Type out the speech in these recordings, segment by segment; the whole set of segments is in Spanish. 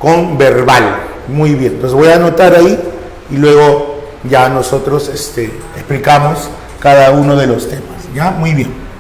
con verbal. Muy bien, entonces voy a anotar ahí y luego ya nosotros explicamos cada uno de los temas. ¿Ya? Muy bien.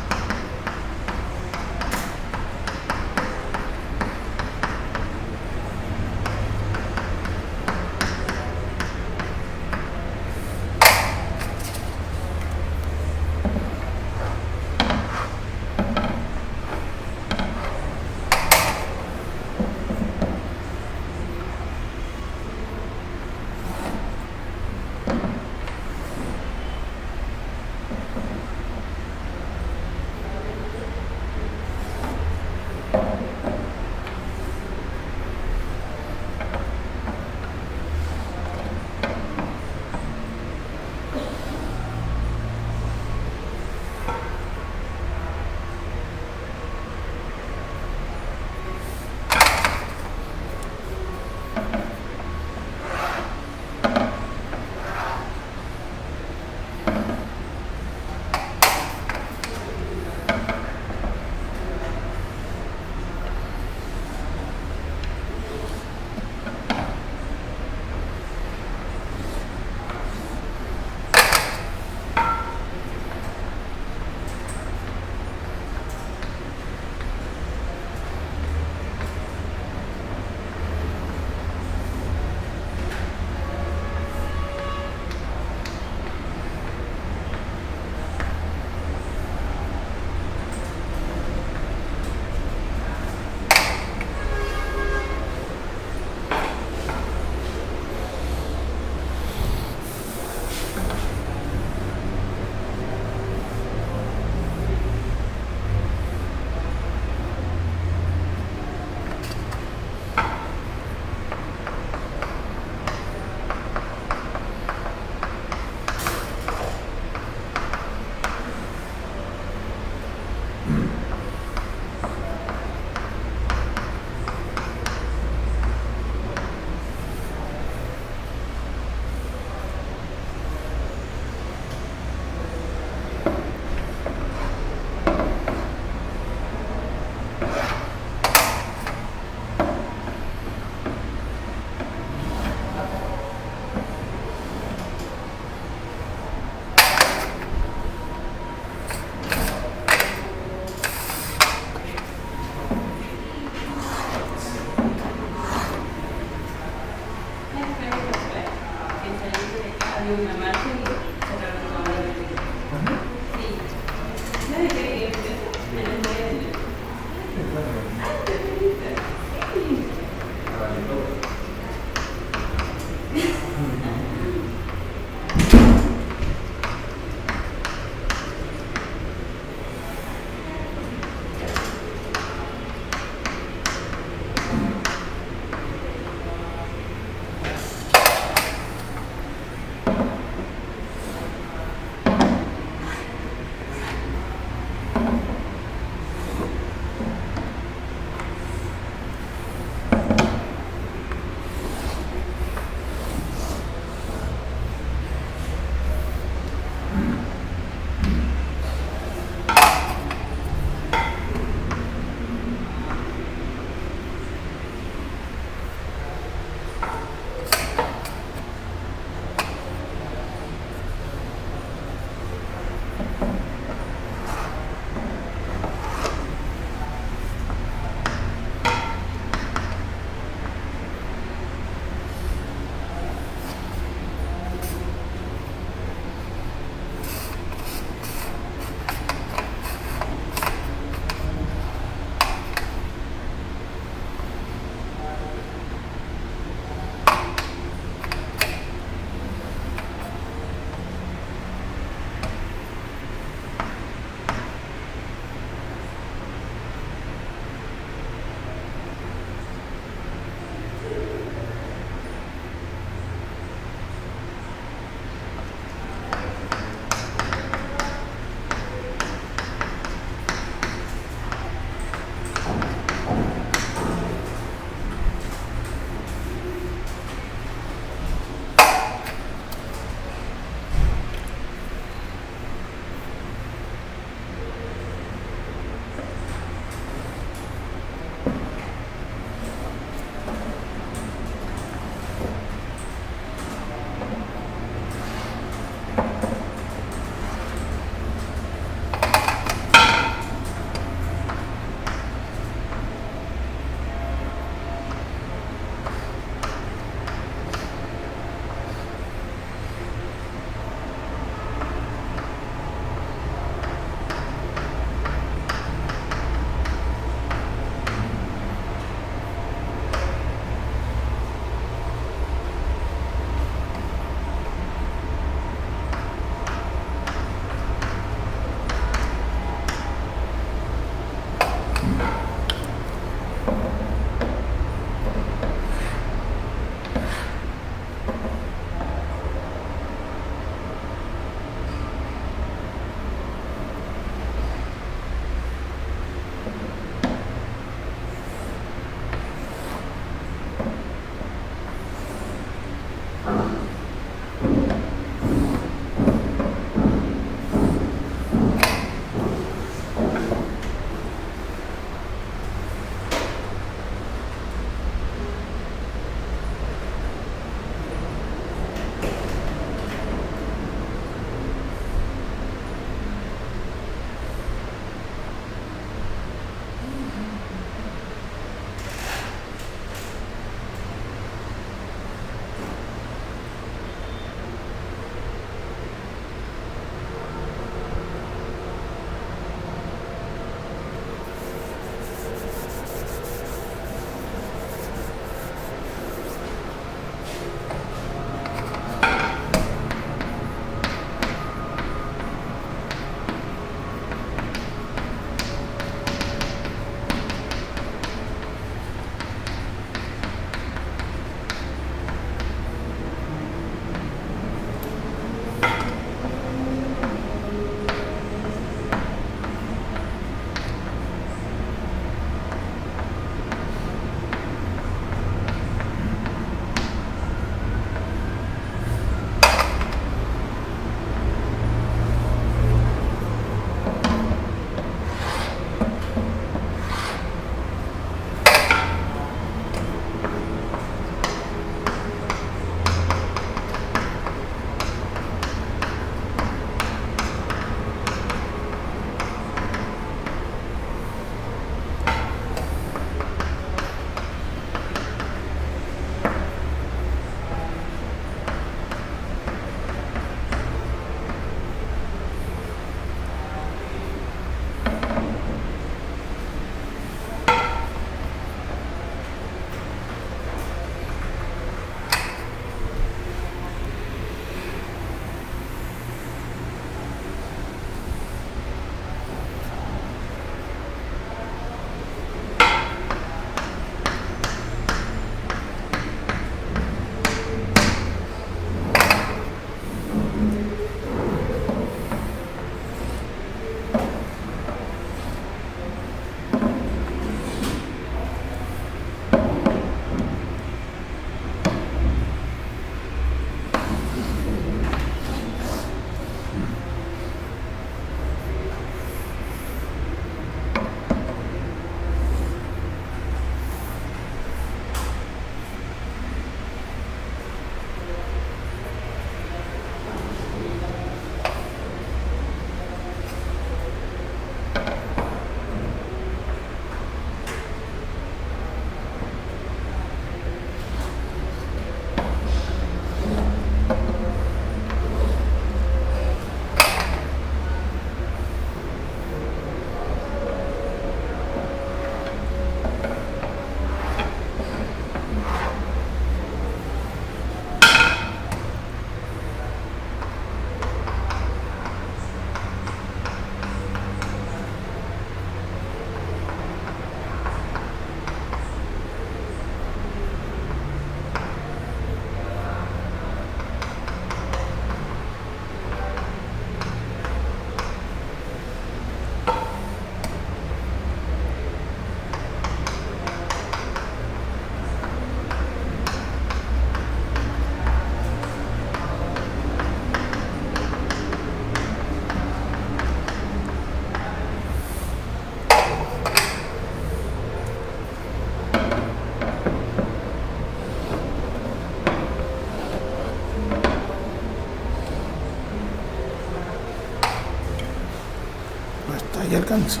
ahí alcanzo.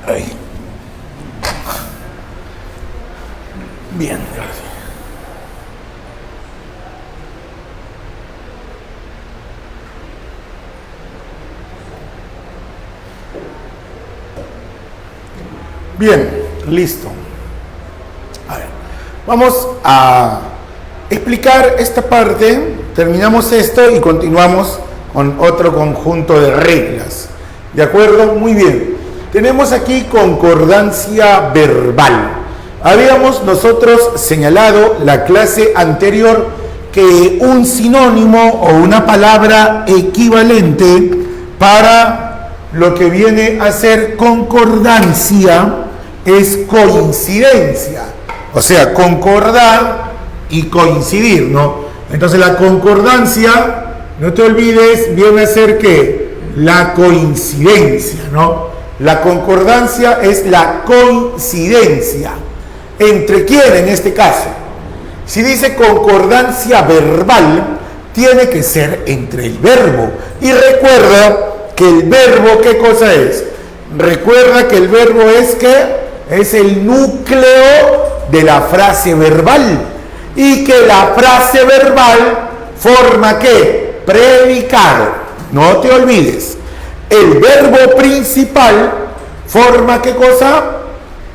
Ahí. Bien, gracias. Bien, listo. A ver, vamos a explicar esta parte, terminamos esto y continuamos con otro conjunto de reglas. ¿De acuerdo? Muy bien. Tenemos aquí concordancia verbal. Habíamos nosotros señalado la clase anterior que un sinónimo o una palabra equivalente para lo que viene a ser concordancia es coincidencia. O sea, concordar y coincidir, ¿no? Entonces la concordancia, no te olvides, viene a ser ¿qué? La coincidencia, ¿no? La concordancia es la coincidencia. ¿Entre quién en este caso? Si dice concordancia verbal, tiene que ser entre el verbo. Y recuerda que el verbo, ¿qué cosa es? Recuerda que el verbo es ¿qué? Es el núcleo de la frase verbal. Y que la frase verbal forma ¿qué? Predicado. No te olvides. El verbo principal forma ¿qué cosa?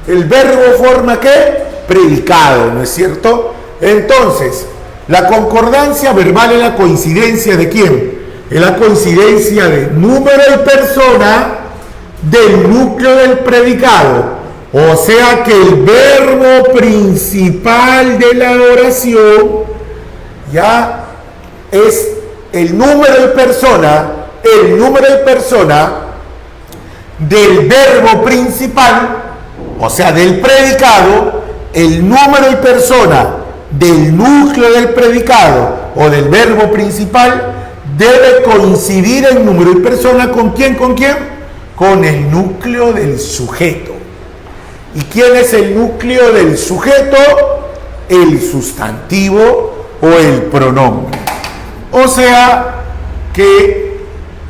El verbo forma ¿qué? Predicado, ¿no es cierto? Entonces, la concordancia verbal es la coincidencia ¿de quién? Es la coincidencia de número y persona del núcleo del predicado. O sea que el verbo principal de la oración ya es el número y persona, el número y persona del verbo principal, o sea, del predicado, el número y persona del núcleo del predicado o del verbo principal debe coincidir en número y persona ¿con quién? ¿Con quién? Con el núcleo del sujeto. ¿Y quién es el núcleo del sujeto? El sustantivo o el pronombre. O sea que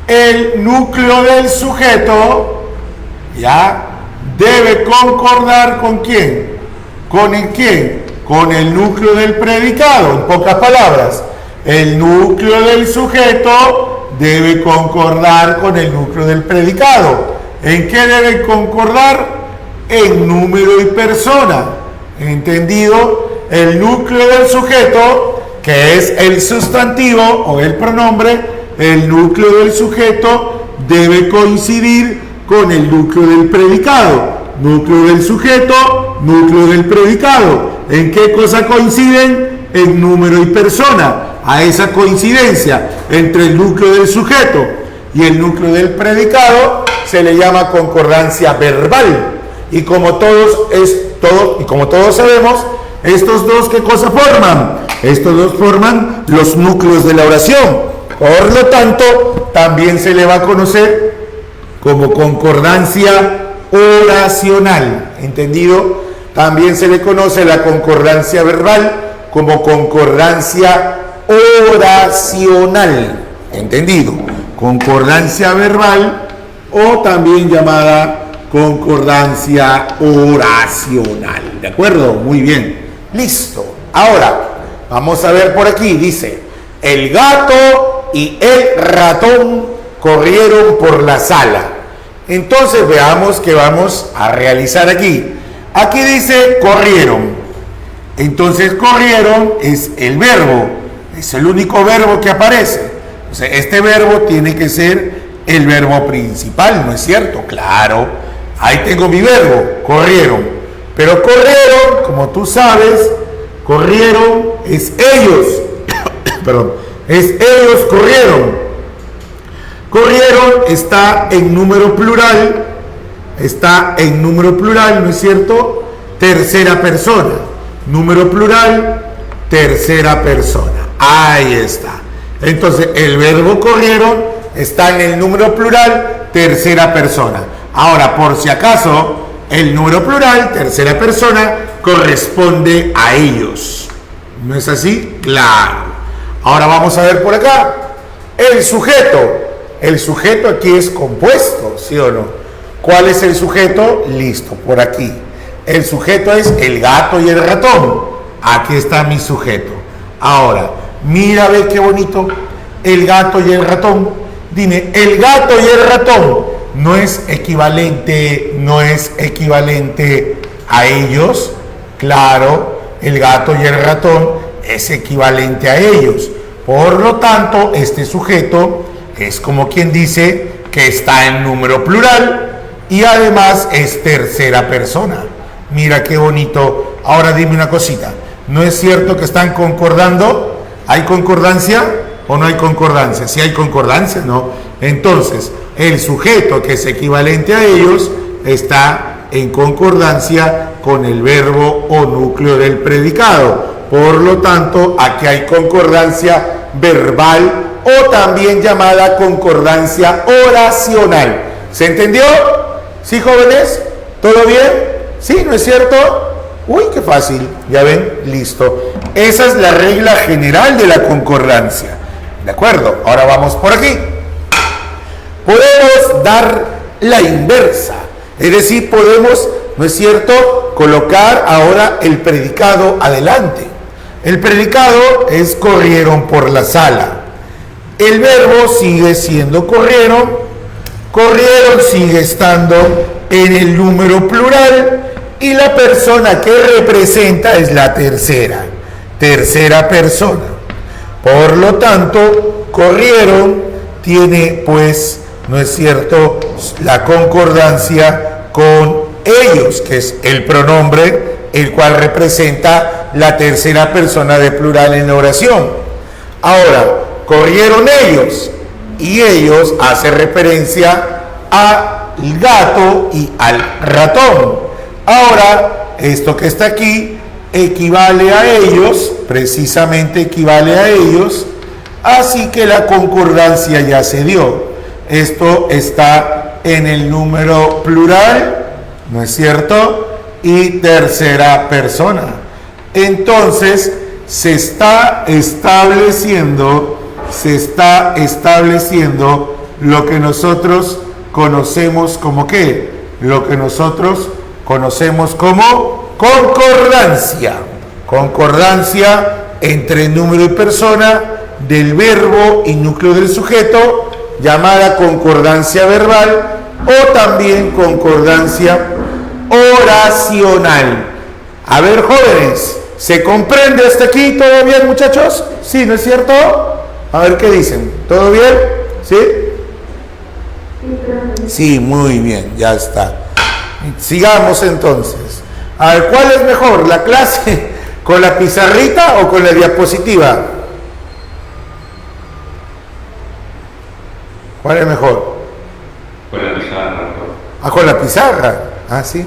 el núcleo del sujeto ya debe concordar ¿con quién? ¿Con el quién? Con el núcleo del predicado. En pocas palabras, el núcleo del sujeto debe concordar con el núcleo del predicado. ¿En qué debe concordar? En número y persona. ¿Entendido? El núcleo del sujeto, que es el sustantivo o el pronombre, el núcleo del sujeto debe coincidir con el núcleo del predicado. Núcleo del sujeto, núcleo del predicado. ¿En qué cosa coinciden? En número y persona. A esa coincidencia entre el núcleo del sujeto y el núcleo del predicado se le llama concordancia verbal. Y como todos sabemos, estos dos, ¿qué cosa forman? Estos dos forman los núcleos de la oración. Por lo tanto, también se le va a conocer como concordancia oracional. ¿Entendido? También se le conoce la concordancia verbal como concordancia oracional. ¿Entendido? Concordancia verbal o también llamada concordancia oracional. ¿De acuerdo? Muy bien. Listo. Ahora, vamos a ver por aquí. Dice, el gato y el ratón corrieron por la sala. Entonces veamos qué vamos a realizar aquí. Aquí dice corrieron. Entonces corrieron es el verbo. Es el único verbo que aparece. O sea, este verbo tiene que ser el verbo principal, ¿no es cierto? Claro. Ahí tengo mi verbo, corrieron. Pero corrieron, como tú sabes, corrieron es ellos. Perdón, es ellos corrieron. Corrieron está en número plural. Está en número plural, ¿no es cierto? Tercera persona. Número plural, tercera persona. Ahí está. Entonces, el verbo corrieron está en el número plural, tercera persona. Ahora, por si acaso, el número plural, tercera persona, corresponde a ellos. ¿No es así? Claro. Ahora vamos a ver por acá. El sujeto. El sujeto aquí es compuesto, ¿sí o no? ¿Cuál es el sujeto? Listo, por aquí. El sujeto es el gato y el ratón. Aquí está mi sujeto. Ahora, mira, ve qué bonito. El gato y el ratón. Dime, el gato y el ratón no es equivalente a ellos. Claro, el gato y el ratón es equivalente a ellos. Por lo tanto, este sujeto es como quien dice que está en número plural y además es tercera persona. Mira qué bonito. Ahora dime una cosita. ¿No es cierto que están concordando? ¿Hay concordancia o no hay concordancia? Si hay concordancia, ¿no? Entonces, el sujeto que es equivalente a ellos está en concordancia con el verbo o núcleo del predicado. Por lo tanto, aquí hay concordancia verbal o también llamada concordancia oracional. ¿Se entendió? ¿Sí, jóvenes? ¿Todo bien? ¿Sí? ¿No es cierto? Uy, qué fácil. Ya ven, listo. Esa es la regla general de la concordancia. ¿De acuerdo? Ahora vamos por aquí. Podemos dar la inversa. Es decir, podemos, ¿no es cierto?, colocar ahora el predicado adelante. El predicado es corrieron por la sala. El verbo sigue siendo corrieron. Corrieron sigue estando en el número plural. Y la persona que representa es la tercera persona. Por lo tanto, corrieron tiene, pues, ¿no es cierto?, la concordancia con ellos, que es el pronombre, el cual representa la tercera persona de plural en la oración. Ahora, corrieron ellos, y ellos hace referencia al gato y al ratón. Ahora, esto que está aquí equivale a ellos, precisamente equivale a ellos, así que la concordancia ya se dio. Esto está en el número plural, ¿no es cierto?, y tercera persona. Entonces, se está estableciendo lo que nosotros conocemos como ¿qué? Lo que nosotros conocemos como concordancia. Concordancia entre número y persona del verbo y núcleo del sujeto, llamada concordancia verbal o también concordancia oracional. A ver, jóvenes, ¿se comprende hasta aquí? ¿Todo bien, muchachos? ¿Sí, no es cierto? A ver qué dicen. ¿Todo bien? ¿Sí? Sí, muy bien, ya está. Sigamos entonces. A ver, ¿cuál es mejor? ¿La clase con la pizarrita o con la diapositiva? ¿Cuál es mejor? Con la pizarra. Ah, con la pizarra. Ah, sí.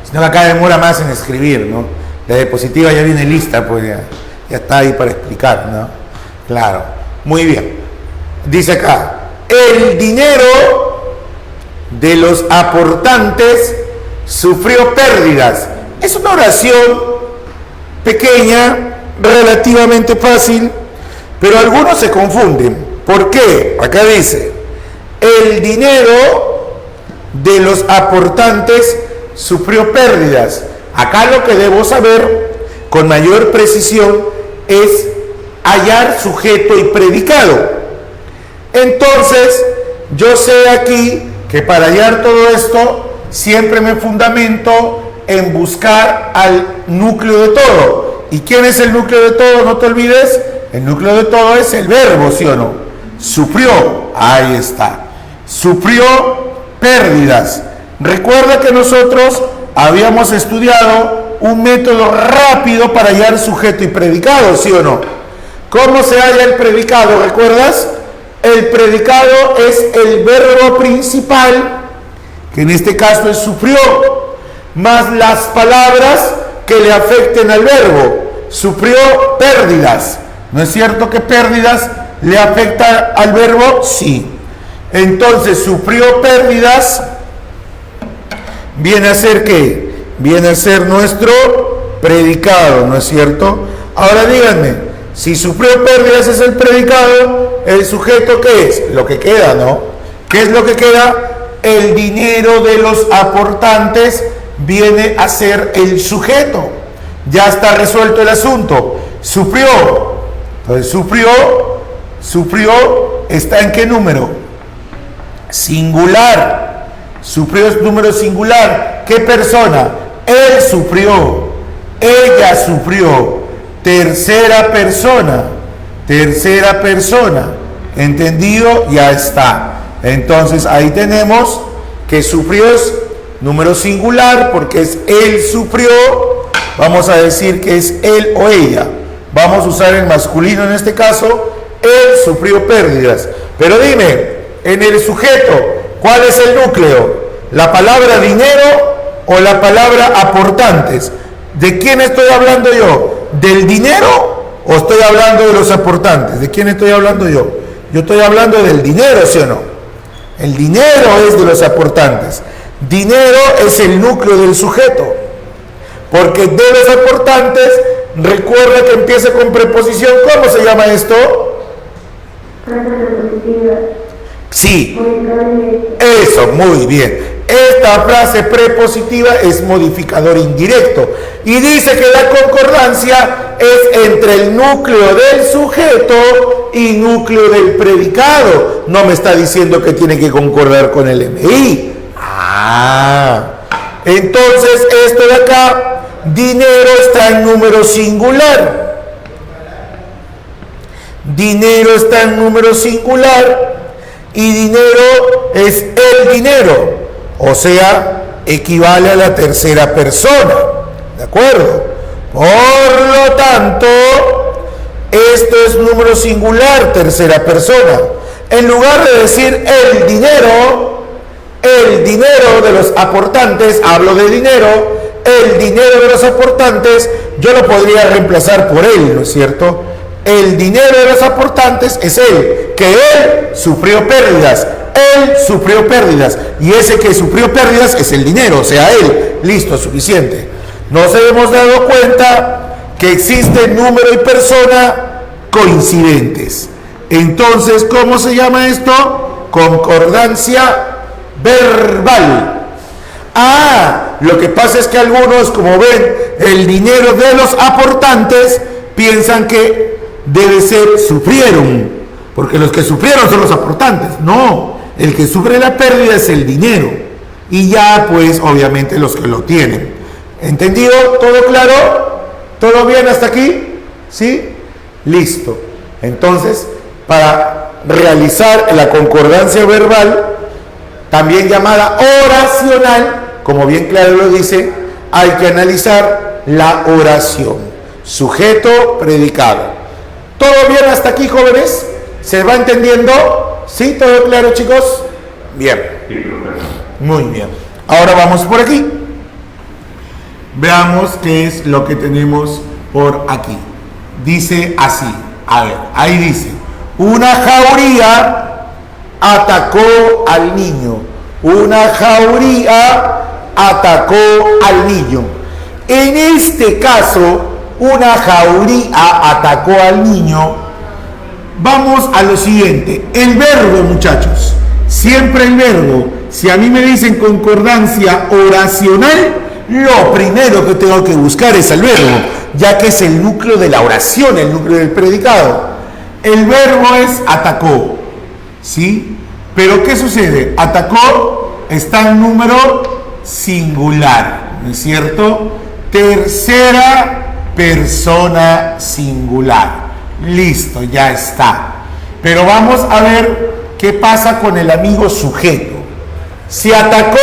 Si no, acá demora más en escribir, ¿no? La diapositiva ya viene lista, pues ya está ahí para explicar, ¿no? Claro. Muy bien. Dice acá, el dinero de los aportantes sufrió pérdidas. Es una oración pequeña, relativamente fácil, pero algunos se confunden. ¿Por qué? Acá dice, el dinero de los aportantes sufrió pérdidas. Acá lo que debo saber con mayor precisión es hallar sujeto y predicado. Entonces, yo sé aquí que para hallar todo esto, siempre me fundamento en buscar al núcleo de todo. ¿Y quién es el núcleo de todo? No te olvides, el núcleo de todo es el verbo, ¿sí o no? Sufrió, ahí está. Sufrió pérdidas. Recuerda que nosotros habíamos estudiado un método rápido para hallar sujeto y predicado, ¿sí o no? ¿Cómo se halla el predicado? ¿Recuerdas? El predicado es el verbo principal, que en este caso es sufrió, más las palabras que le afecten al verbo. Sufrió pérdidas. ¿No es cierto que pérdidas le afecta al verbo? Sí. Entonces, sufrió pérdidas viene a ser ¿qué? Viene a ser nuestro predicado, ¿no es cierto? Ahora díganme, si sufrió pérdidas es el predicado, ¿el sujeto qué es? Lo que queda, ¿no? ¿Qué es lo que queda? El dinero de los aportantes viene a ser el sujeto. Ya está resuelto el asunto. Sufrió. Entonces, sufrió, ¿está en qué número? Singular. Sufrió es número singular. ¿Qué persona? Él sufrió. Ella sufrió. Tercera persona. Tercera persona. ¿Entendido? Ya está. Entonces ahí tenemos que sufrió es número singular porque es él sufrió. Vamos a decir que es él o ella. Vamos a usar el masculino en este caso. Él sufrió pérdidas. Pero dime, en el sujeto, ¿cuál es el núcleo? ¿La palabra dinero o la palabra aportantes? ¿De quién estoy hablando yo? ¿Del dinero o estoy hablando de los aportantes? ¿De quién estoy hablando yo? Yo estoy hablando del dinero, ¿sí o no? El dinero es de los aportantes. Dinero es el núcleo del sujeto. Porque de los aportantes, recuerda que empieza con preposición. ¿Cómo se llama esto? Sí. Eso, muy bien. Esta frase prepositiva es modificador indirecto. Y dice que la concordancia es entre el núcleo del sujeto y núcleo del predicado. No me está diciendo que tiene que concordar con el MI. Entonces esto de acá, dinero está en número singular. Dinero está en número singular y dinero es el dinero. O sea, equivale a la tercera persona. ¿De acuerdo? Por lo tanto, esto es número singular, tercera persona. En lugar de decir el dinero de los aportantes, hablo de dinero, el dinero de los aportantes, yo lo podría reemplazar por él, ¿no es cierto? El dinero de los aportantes es él, que él sufrió pérdidas. Él sufrió pérdidas y ese que sufrió pérdidas es el dinero, o sea, él. Listo, suficiente. Nos hemos dado cuenta que existe número y persona coincidentes. Entonces, ¿cómo se llama esto? Concordancia verbal. Lo que pasa es que algunos, como ven, el dinero de los aportantes piensan que debe ser sufrieron, porque los que sufrieron son los aportantes. No, el que sufre la pérdida es el dinero y ya pues obviamente los que lo tienen. ¿Entendido? ¿Todo claro? ¿Todo bien hasta aquí? ¿Sí? Listo. Entonces, para realizar la concordancia verbal también llamada oracional, como bien claro lo dice, hay que analizar la oración. Sujeto, predicado. ¿Todo bien hasta aquí, jóvenes? ¿Se va entendiendo? ¿Sí? ¿Todo claro, chicos? Bien. Muy bien. Ahora vamos por aquí. Veamos qué es lo que tenemos por aquí. Dice así. A ver, ahí dice. Una jauría atacó al niño. Una jauría atacó al niño. En este caso, una jauría atacó al niño. Vamos a lo siguiente. El verbo, muchachos. Siempre el verbo. Si a mí me dicen concordancia oracional, lo primero que tengo que buscar es el verbo, ya que es el núcleo de la oración, el núcleo del predicado. El verbo es atacó, ¿sí? Pero ¿qué sucede? Atacó está en número singular, ¿no es cierto? Tercera persona singular. Listo, ya está. Pero vamos a ver qué pasa con el amigo sujeto. Si atacó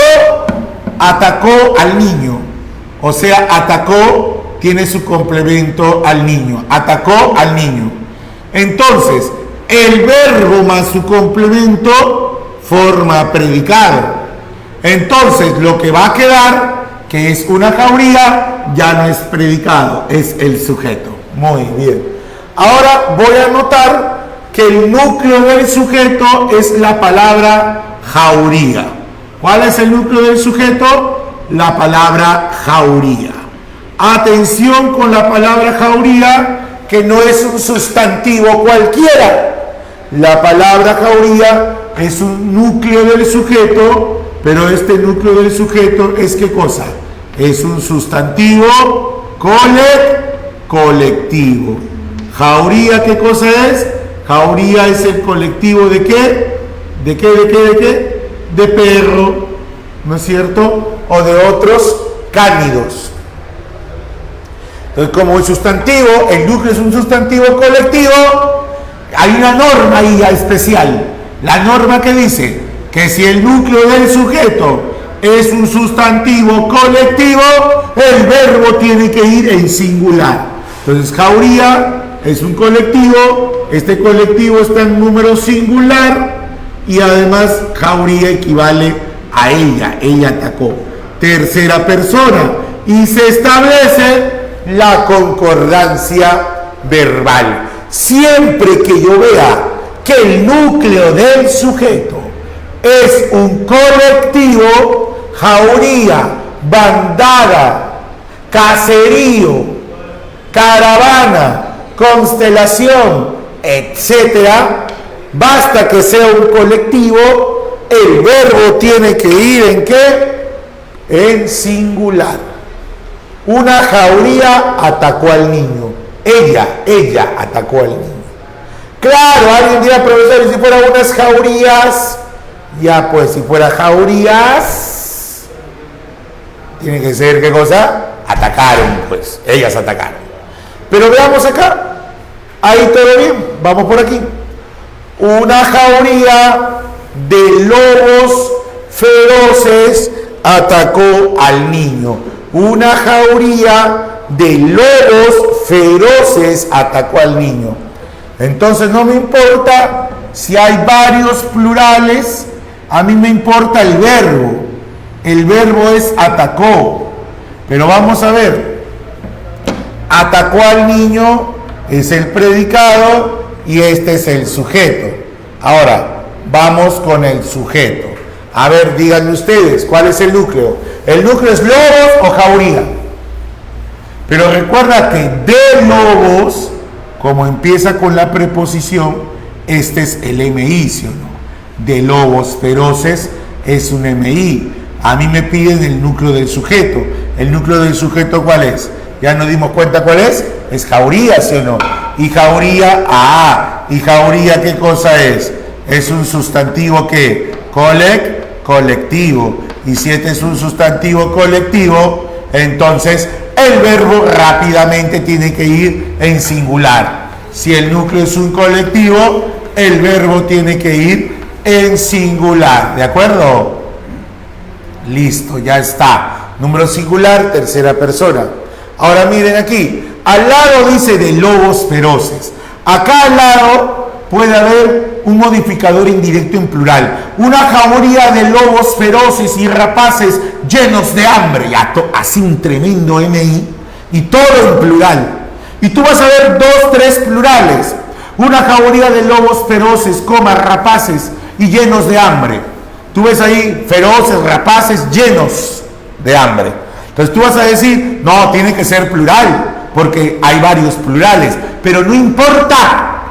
al niño, o sea, atacó tiene su complemento al niño, atacó al niño. Entonces, el verbo más su complemento forma predicado. Entonces, lo que va a quedar, que es una jauría, ya no es predicado, es el sujeto. Muy bien. Ahora voy a anotar que el núcleo del sujeto es la palabra jauría. ¿Cuál es el núcleo del sujeto? La palabra jauría. Atención con la palabra jauría, que no es un sustantivo cualquiera. La palabra jauría es un núcleo del sujeto, pero este núcleo del sujeto es ¿qué cosa? Es un sustantivo colectivo. Jauría, ¿qué cosa es? Jauría es el colectivo ¿de qué? ¿De qué? De perro, ¿no es cierto? O de otros cánidos. Entonces, como el sustantivo, el núcleo es un sustantivo colectivo, hay una norma ahí especial. La norma que dice que si el núcleo del sujeto es un sustantivo colectivo, el verbo tiene que ir en singular. Entonces, jauría es un colectivo, este colectivo está en número singular, y además jauría equivale a ella atacó. Tercera persona. Y se establece la concordancia verbal. Siempre que yo vea que el núcleo del sujeto es un colectivo, jauría, bandada, caserío, caravana, constelación, etcétera, basta que sea un colectivo, el verbo tiene que ir ¿en qué? En singular. Una jauría atacó al niño. Ella atacó al niño. Claro, alguien dirá, profesor, ¿y si fuera unas jaurías? Ya, pues, si fuera jaurías, tiene que ser, ¿qué cosa? Atacaron, pues, ellas atacaron. Pero veamos acá. Ahí todo bien, vamos por aquí. Una jauría de lobos feroces atacó al niño. Una jauría de lobos feroces atacó al niño. Entonces no me importa si hay varios plurales, a mí me importa el verbo. El verbo es atacó. Pero vamos a ver. Atacó al niño es el predicado y este es el sujeto. Ahora, vamos con el sujeto. A ver, díganme ustedes, ¿cuál es el núcleo? ¿El núcleo es lobos o jauría? Pero recuerda que de lobos, como empieza con la preposición, este es el MI, ¿sí o no? De lobos feroces es un MI. A mí me piden el núcleo del sujeto. ¿El núcleo del sujeto cuál es? ¿Ya nos dimos cuenta cuál es? Es jauría, ¿sí o no? Y jauría, ¿y jauría qué cosa es? Es un sustantivo que colectivo. Y si este es un sustantivo colectivo, entonces el verbo rápidamente tiene que ir en singular. Si el núcleo es un colectivo, el verbo tiene que ir en singular, ¿de acuerdo? Listo, ya está. Número singular, tercera persona. Ahora miren aquí. Al lado dice de lobos feroces. Acá al lado puede haber un modificador indirecto en plural. Una jauría de lobos feroces y rapaces llenos de hambre. Así un tremendo MI. Y todo en plural. Y tú vas a ver 2, 3 plurales. Una jauría de lobos feroces, rapaces y llenos de hambre. Tú ves ahí feroces, rapaces, llenos de hambre. Entonces tú vas a decir, no, tiene que ser plural, porque hay varios plurales. Pero no importa,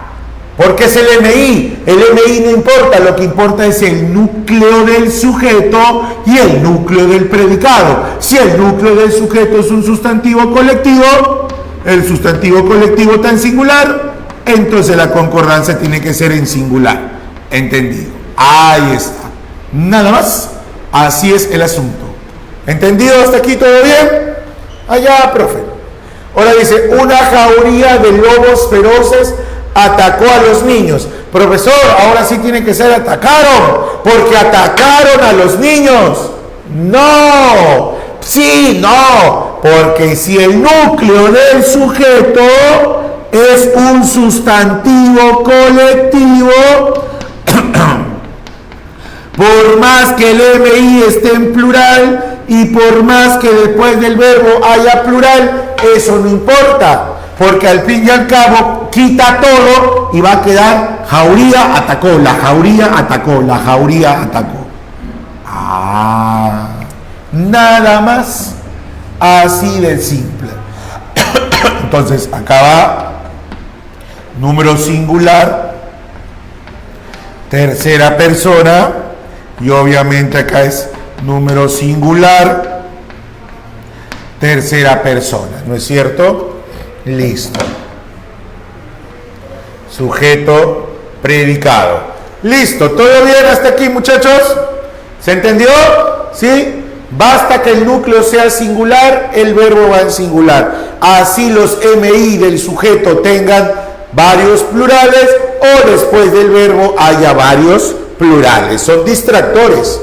porque es el MI. El MI no importa, lo que importa es el núcleo del sujeto y el núcleo del predicado. Si el núcleo del sujeto es un sustantivo colectivo, el sustantivo colectivo está en singular, entonces la concordancia tiene que ser en singular. ¿Entendido? Ahí está. Nada más. Así es el asunto. ¿Entendido hasta aquí? ¿Todo bien? Allá, profe. Ahora dice, una jauría de lobos feroces atacó a los niños. Profesor, ahora sí tiene que ser atacaron, porque atacaron a los niños. No. Sí, no. Porque si el núcleo del sujeto es un sustantivo colectivo, por más que el MI esté en plural y por más que después del verbo haya plural, eso no importa, porque al fin y al cabo quita todo y va a quedar jauría atacó, la jauría atacó, la jauría atacó. Nada más, así de simple. Entonces acá va número singular, tercera persona, y obviamente acá es número singular, tercera persona, ¿no es cierto? Listo. Sujeto, predicado. Listo, ¿todo bien hasta aquí, muchachos? ¿Se entendió? ¿Sí? Basta que el núcleo sea singular, el verbo va en singular. Así los MI del sujeto tengan varios plurales o después del verbo haya varios plurales. Son distractores.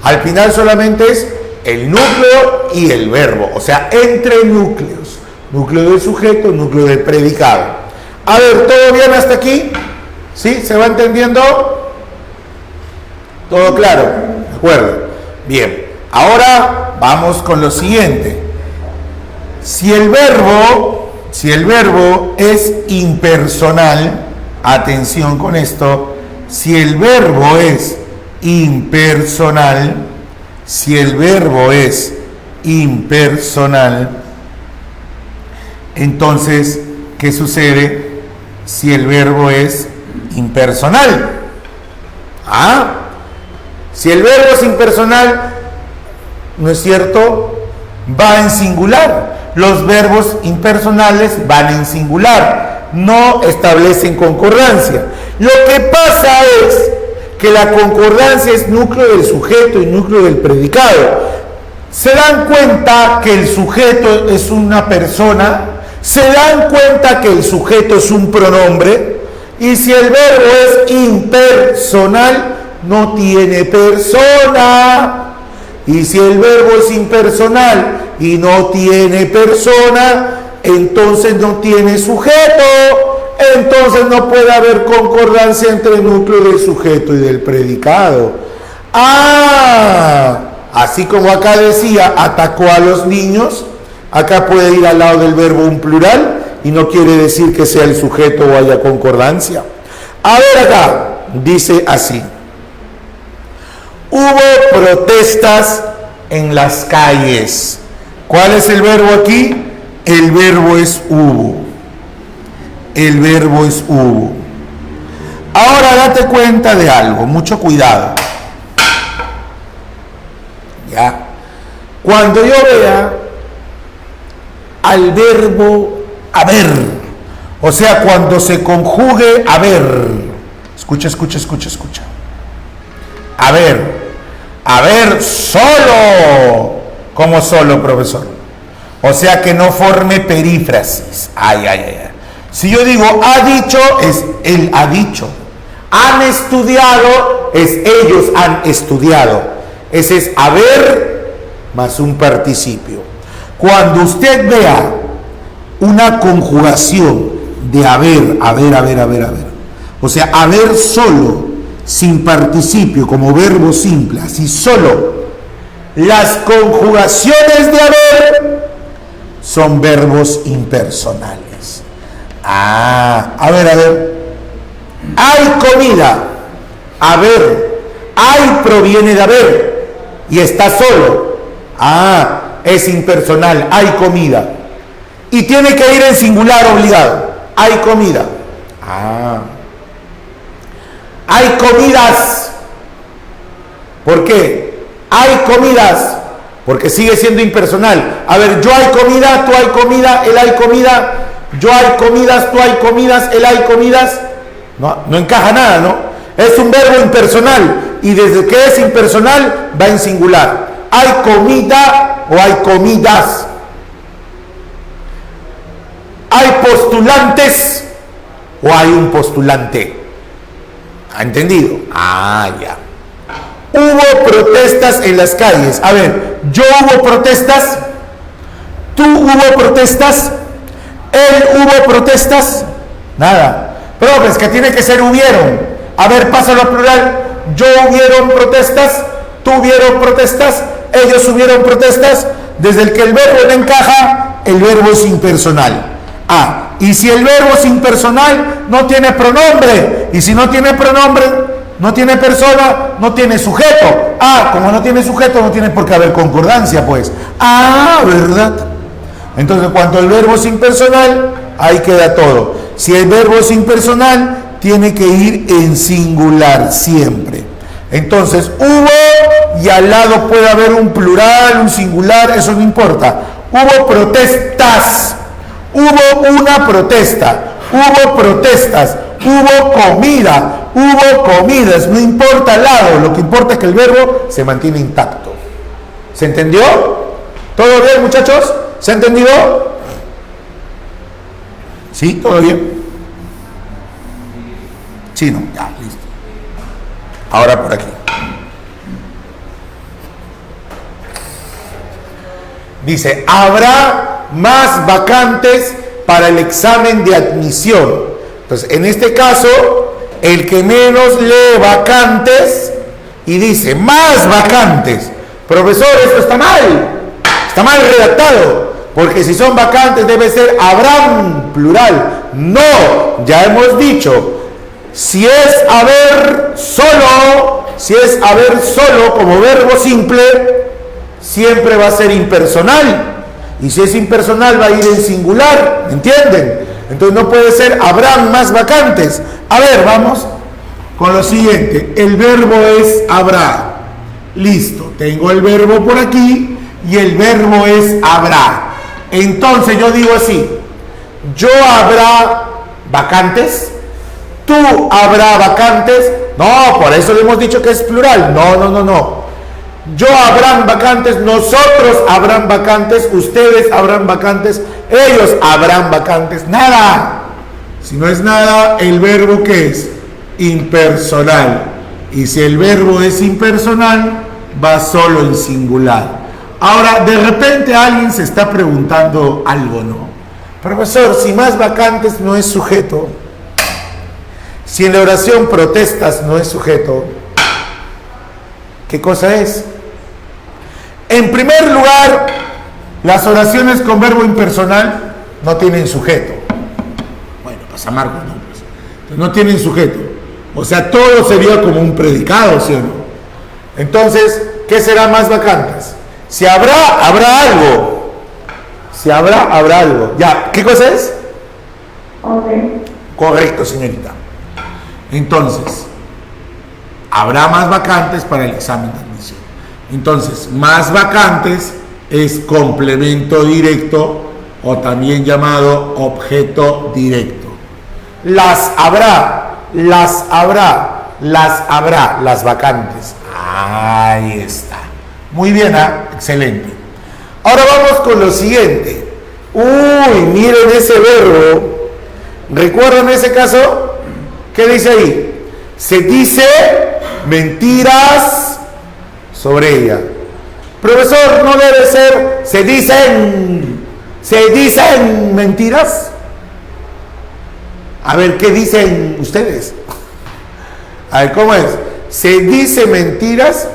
Al final solamente es el núcleo y el verbo, o sea, entre núcleos. Núcleo del sujeto, núcleo del predicado. A ver, ¿todo bien hasta aquí? ¿Sí? ¿Se va entendiendo? ¿Todo claro? ¿De acuerdo? Bien. Ahora vamos con lo siguiente. Si el verbo es impersonal, atención con esto, si el verbo es impersonal, entonces, ¿qué sucede si el verbo es impersonal? Si el verbo es impersonal, ¿no es cierto? Va en singular. Los verbos impersonales van en singular, no establecen concordancia. Lo que pasa es que la concordancia es núcleo del sujeto y núcleo del predicado. ¿Se dan cuenta que el sujeto es una persona? ¿Se dan cuenta que el sujeto es un pronombre? Y si el verbo es impersonal, no tiene persona. Y si el verbo es impersonal y no tiene persona, entonces no tiene sujeto. Entonces no puede haber concordancia entre el núcleo del sujeto y del predicado. Así como acá decía, atacó a los niños, acá puede ir al lado del verbo un plural y no quiere decir que sea el sujeto o haya concordancia. A ver acá, dice así. Hubo protestas en las calles. ¿Cuál es el verbo aquí? El verbo es hubo. El verbo es hubo. Ahora date cuenta de algo, mucho cuidado. ¿Ya? Cuando yo vea al verbo haber, o sea, cuando se conjugue haber, escucha. Haber solo, ¿cómo solo, profesor? O sea, que no forme perífrasis. Si yo digo ha dicho, es él ha dicho. Han estudiado, es ellos han estudiado. Ese es haber más un participio. Cuando usted vea una conjugación de haber, o sea, haber solo, sin participio, como verbo simple, así solo, las conjugaciones de haber son verbos impersonales. A ver. Hay comida. Haber. Hay proviene de haber. Y está solo. Es impersonal. Hay comida. Y tiene que ir en singular obligado. Hay comida. Hay comidas. ¿Por qué? Hay comidas. Porque sigue siendo impersonal. A ver, yo hay comida, tú hay comida, él hay comida. Yo hay comidas, tú hay comidas, él hay comidas. No encaja nada, ¿no? Es un verbo impersonal. Y desde que es impersonal, va en singular. Hay comida o hay comidas. Hay postulantes o hay un postulante. ¿Ha entendido? Ya. Hubo protestas en las calles. A ver, yo hubo protestas, tú hubo protestas, él hubo protestas, nada. Pero es que tiene que ser hubieron. A ver, pásalo a plural. Yo hubieron protestas, tú hubieron protestas, ellos hubieron protestas. Desde el que el verbo no encaja, el verbo es impersonal. Y si el verbo es impersonal, no tiene pronombre. Y si no tiene pronombre, no tiene persona, no tiene sujeto. Como no tiene sujeto, no tiene por qué haber concordancia, pues. ¿Verdad? Entonces, cuando el verbo es impersonal, ahí queda todo. Si el verbo es impersonal, tiene que ir en singular siempre. Entonces, hubo y al lado puede haber un plural, un singular, eso no importa. Hubo protestas. Hubo una protesta. Hubo protestas. Hubo comida, hubo comidas, no importa el lado, lo que importa es que el verbo se mantiene intacto. ¿Se entendió? ¿Todo bien, muchachos? ¿Se ha entendido? ¿Sí? ¿Todo bien? Sí, no, ya, listo. Ahora por aquí. Dice, habrá más vacantes para el examen de admisión. Entonces, en este caso, el que menos lee vacantes y dice más vacantes. Profesor, esto está mal redactado, porque si son vacantes debe ser habrán plural. No, ya hemos dicho, si es haber solo como verbo simple, siempre va a ser impersonal. Y si es impersonal va a ir en singular, ¿entienden? Entonces no puede ser habrán más vacantes. A ver, vamos con lo siguiente. El verbo es habrá. Listo, tengo el verbo por aquí y el verbo es habrá. Entonces yo digo así: yo habrá vacantes, tú habrá vacantes. No, por eso le hemos dicho que es plural. No. Yo habrán vacantes, nosotros habrán vacantes, ustedes habrán vacantes, ellos habrán vacantes. Nada. Si no es nada, el verbo ¿qué es? Impersonal. Y si el verbo es impersonal, va solo en singular. Ahora, de repente alguien se está preguntando algo, ¿no? Profesor, si más vacantes no es sujeto, si en la oración protestas no es sujeto, ¿qué cosa es? En primer lugar, las oraciones con verbo impersonal no tienen sujeto. Bueno, pues amargo, ¿no? Pues, no tienen sujeto. O sea, todo sería como un predicado, ¿sí o no? Entonces, ¿qué será más vacantes? Si habrá, habrá algo. Si habrá, habrá algo. Ya, ¿qué cosa es? Correcto, señorita. Entonces, habrá más vacantes para el examen de admisión. Entonces, más vacantes es complemento directo o también llamado objeto directo. Las habrá, las vacantes. Ahí está. Muy bien, excelente. Ahora vamos con lo siguiente. Uy, miren ese verbo. ¿Recuerdan ese caso? ¿Qué dice ahí? Se dice mentiras sobre ella. Profesor, no debe ser, se dicen mentiras. A ver, ¿qué dicen ustedes? A ver, ¿cómo es? ¿Se dice mentiras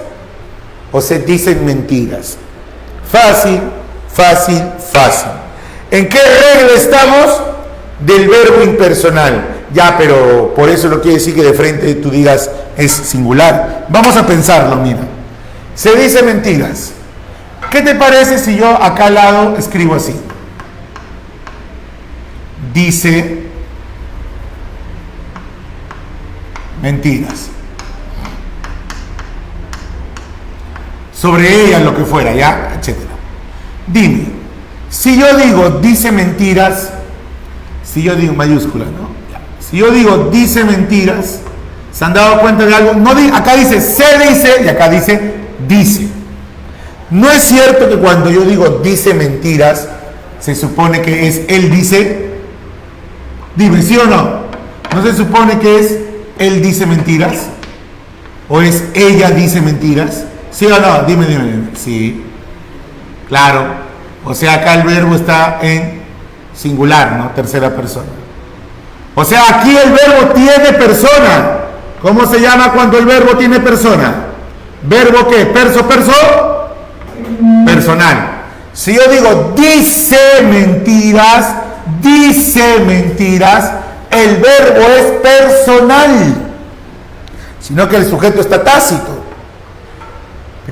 o se dicen mentiras? Fácil, fácil, fácil. ¿En qué regla estamos? Del verbo impersonal. Ya, pero por eso no quiere decir que de frente tú digas es singular. Vamos a pensarlo, mira. Se dice mentiras. ¿Qué te parece si yo acá al lado escribo así? Dice mentiras. Sobre ella, lo que fuera, ya, etcétera. Dime, si yo digo dice mentiras, si yo digo mayúscula, ¿no? Si yo digo dice mentiras, ¿se han dado cuenta de algo? No, acá dice se dice y acá dice dice. No es cierto que cuando yo digo dice mentiras, se supone que es él dice. Dime, ¿sí o no? ¿No se supone que es él dice mentiras? ¿O es ella dice mentiras? ¿Sí o no? Dime. Sí. Claro. O sea, acá el verbo está en singular, ¿no? Tercera persona. O sea, aquí el verbo tiene persona. ¿Cómo se llama cuando el verbo tiene persona? ¿Verbo qué? ¿Perso? Personal. Si yo digo dice mentiras, el verbo es personal. Sino que el sujeto está tácito.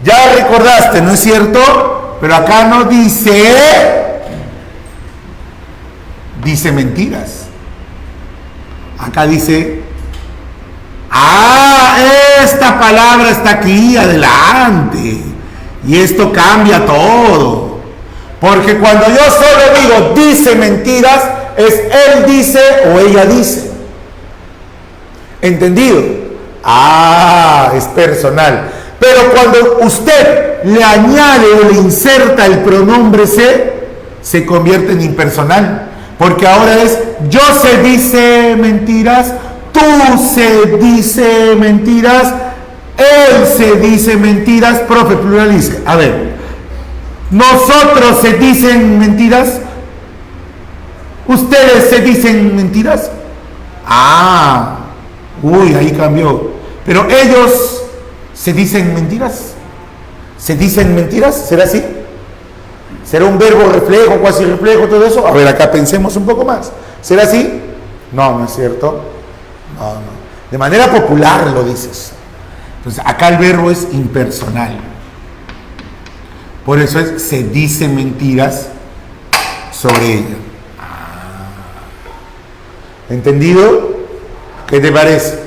Ya recordaste, ¿no es cierto? Pero acá no dice mentiras. Acá dice, esta palabra está aquí adelante. Y esto cambia todo. Porque cuando yo solo digo dice mentiras, es él dice o ella dice. ¿Entendido? Es personal. Pero cuando usted le añade o le inserta el pronombre se convierte en impersonal. Porque ahora es yo se dice mentiras, tú se dice mentiras, él se dice mentiras, profe, pluralice. A ver, nosotros se dicen mentiras, ustedes se dicen mentiras. Ahí cambió. Pero ellos se dicen mentiras. ¿Se dicen mentiras? ¿Será así? ¿Será un verbo reflejo, cuasi reflejo, todo eso? A ver, acá pensemos un poco más. ¿Será así? No es cierto. No. De manera popular lo dices. Entonces, acá el verbo es impersonal. Por eso se dicen mentiras sobre ella. ¿Entendido? ¿Qué te parece?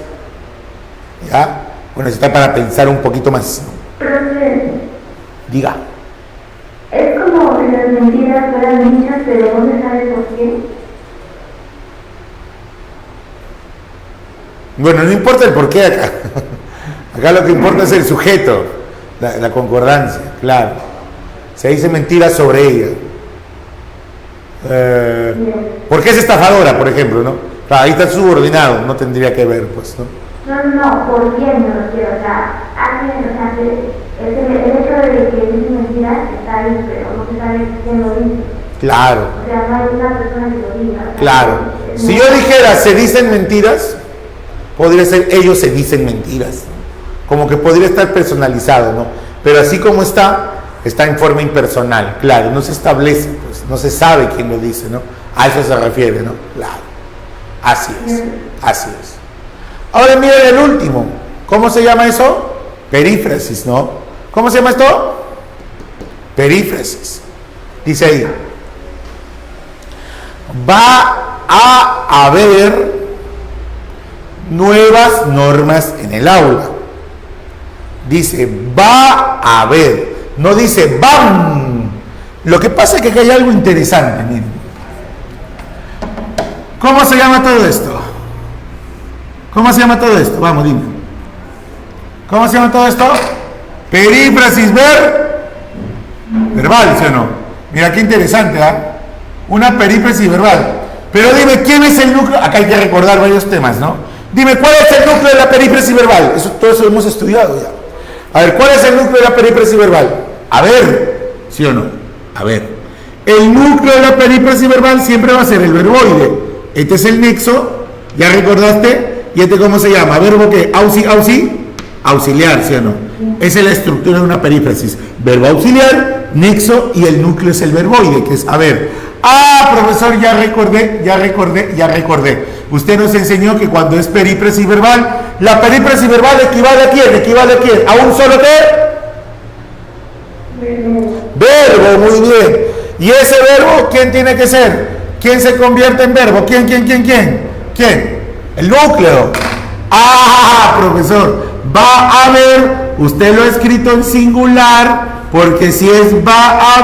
¿Ya? Bueno, está para pensar un poquito más. Diga. Es como que las mentiras fueran dichas, pero no se sabe por qué. Bueno, no importa el por qué acá. Acá lo que importa es el sujeto, la concordancia, claro. Se dice mentiras sobre ella. ¿Por qué es estafadora, por ejemplo, no? Claro, ahí está subordinado, no tendría que ver, pues, ¿no? No, ¿por quién me refiero? O sea, el hecho de que dice mentiras está ahí, pero no se sabe quién lo dice. Claro. O sea, no hay una persona que lo diga. Claro. Si yo dijera se dicen mentiras, podría ser ellos se dicen mentiras. Como que podría estar personalizado, ¿no? Pero así como está en forma impersonal, claro, no se establece, pues, no se sabe quién lo dice, ¿no? A eso se refiere, ¿no? Claro. Así es. Ahora miren el último. ¿Cómo se llama eso? Perífrasis, ¿no? ¿Cómo se llama esto? Perífrasis. Dice ahí. Va a haber nuevas normas en el aula. Dice va a haber. No dice van. Lo que pasa es que aquí hay algo interesante, miren. ¿Cómo se llama todo esto? ¿Cómo se llama todo esto? Vamos, dime. ¿Cómo se llama todo esto? Perífrasis verbal, ¿sí o no? Mira qué interesante, Una perífrasis verbal. Pero dime, ¿quién es el núcleo? Acá hay que recordar varios temas, ¿no? Dime, ¿cuál es el núcleo de la perífrasis verbal? Todo eso lo hemos estudiado ya. A ver, ¿cuál es el núcleo de la perífrasis verbal? A ver, ¿sí o no? A ver. El núcleo de la perífrasis verbal siempre va a ser el verboide. Este es el nexo, ¿ya recordaste? ¿Y este cómo se llama? ¿Verbo qué? Auxiliar, ¿sí o no? Esa es la estructura de una perífrasis. Verbo auxiliar, nexo y el núcleo es el verboide, que es, a ver. Ah, profesor, ya recordé. Usted nos enseñó que cuando es perífrasis verbal, la perífrasis verbal equivale a quién? ¿A un solo qué? Verbo, muy bien. ¿Y ese verbo quién tiene que ser? ¿Quién se convierte en verbo? ¿Quién? El núcleo. Ah, profesor, va a haber, usted lo ha escrito en singular, porque si es va a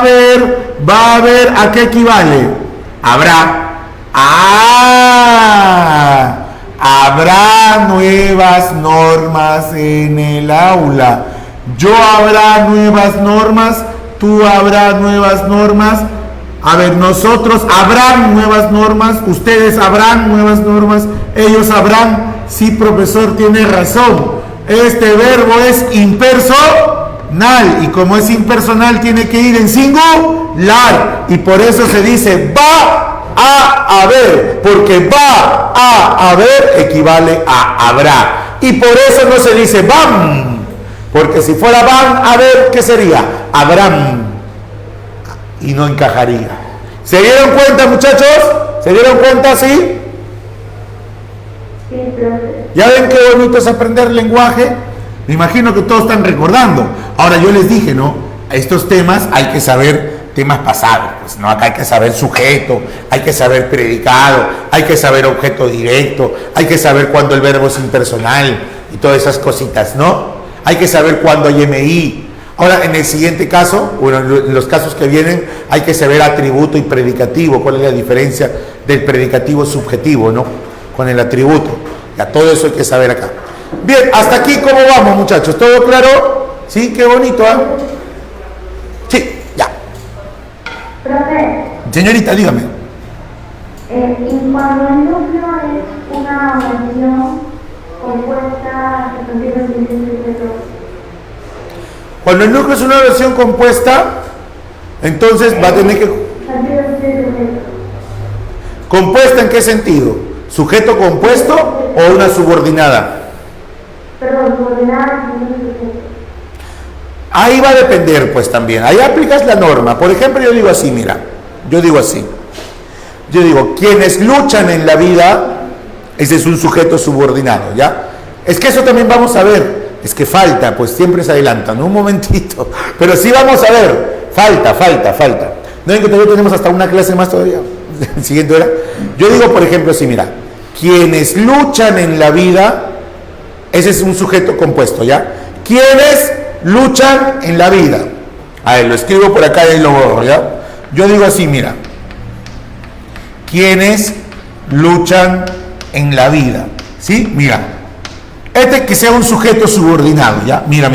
haber, ¿a qué equivale? Habrá. Habrá nuevas normas en el aula. Yo habrá nuevas normas, tú habrás nuevas normas. A ver, nosotros habrán nuevas normas, ustedes habrán nuevas normas, ellos habrán. Sí, profesor, tiene razón. Este verbo es impersonal y como es impersonal tiene que ir en singular y por eso se dice va a haber, porque va a haber equivale a habrá y por eso no se dice van, porque si fuera van a ver, ¿qué sería? Habrán y no encajaría. ¿Se dieron cuenta, muchachos? ¿Se dieron cuenta, sí? ¿Ya ven qué bonito es aprender lenguaje? Me imagino que todos están recordando. Ahora yo les dije, ¿no? Estos temas hay que saber temas pasados, pues, ¿no? Acá hay que saber sujeto, hay que saber predicado, hay que saber objeto directo, hay que saber cuándo el verbo es impersonal y todas esas cositas, ¿no? Hay que saber cuándo hay MI. Ahora, en el siguiente caso, bueno, en los casos que vienen, hay que saber atributo y predicativo, cuál es la diferencia del predicativo subjetivo, ¿no? Con el atributo. Ya todo eso hay que saber acá. Bien, hasta aquí, ¿cómo vamos, muchachos? ¿Todo claro? ¿Sí? Qué bonito, ¿eh? Sí, ya. Profe. Señorita, dígame. Y cuando el núcleo es una oración compuesta, se convierte en un sujeto. Cuando el núcleo es una oración compuesta, entonces va a tener que... ¿Compuesta en qué sentido? ¿Sujeto compuesto o una subordinada? Perdón, subordinada y un sujeto. Ahí va a depender, pues también. Ahí aplicas la norma. Por ejemplo, yo digo así, mira. Yo digo, quienes luchan en la vida, ese es un sujeto subordinado, ¿ya? Es que eso también vamos a ver. Es que falta, pues siempre se adelantan, un momentito. Pero sí vamos a ver. Falta. ¿No ven que todavía tenemos hasta una clase más todavía? Siguiente hora. Yo digo, por ejemplo, así, mira. Quienes luchan en la vida, ese es un sujeto compuesto, ¿ya? Quienes luchan en la vida. A ver, lo escribo por acá y lo borro, ¿ya? Yo digo así, mira. Quienes luchan en la vida. ¿Sí? Mira. Este que sea un sujeto subordinado, ¿ya? Mira.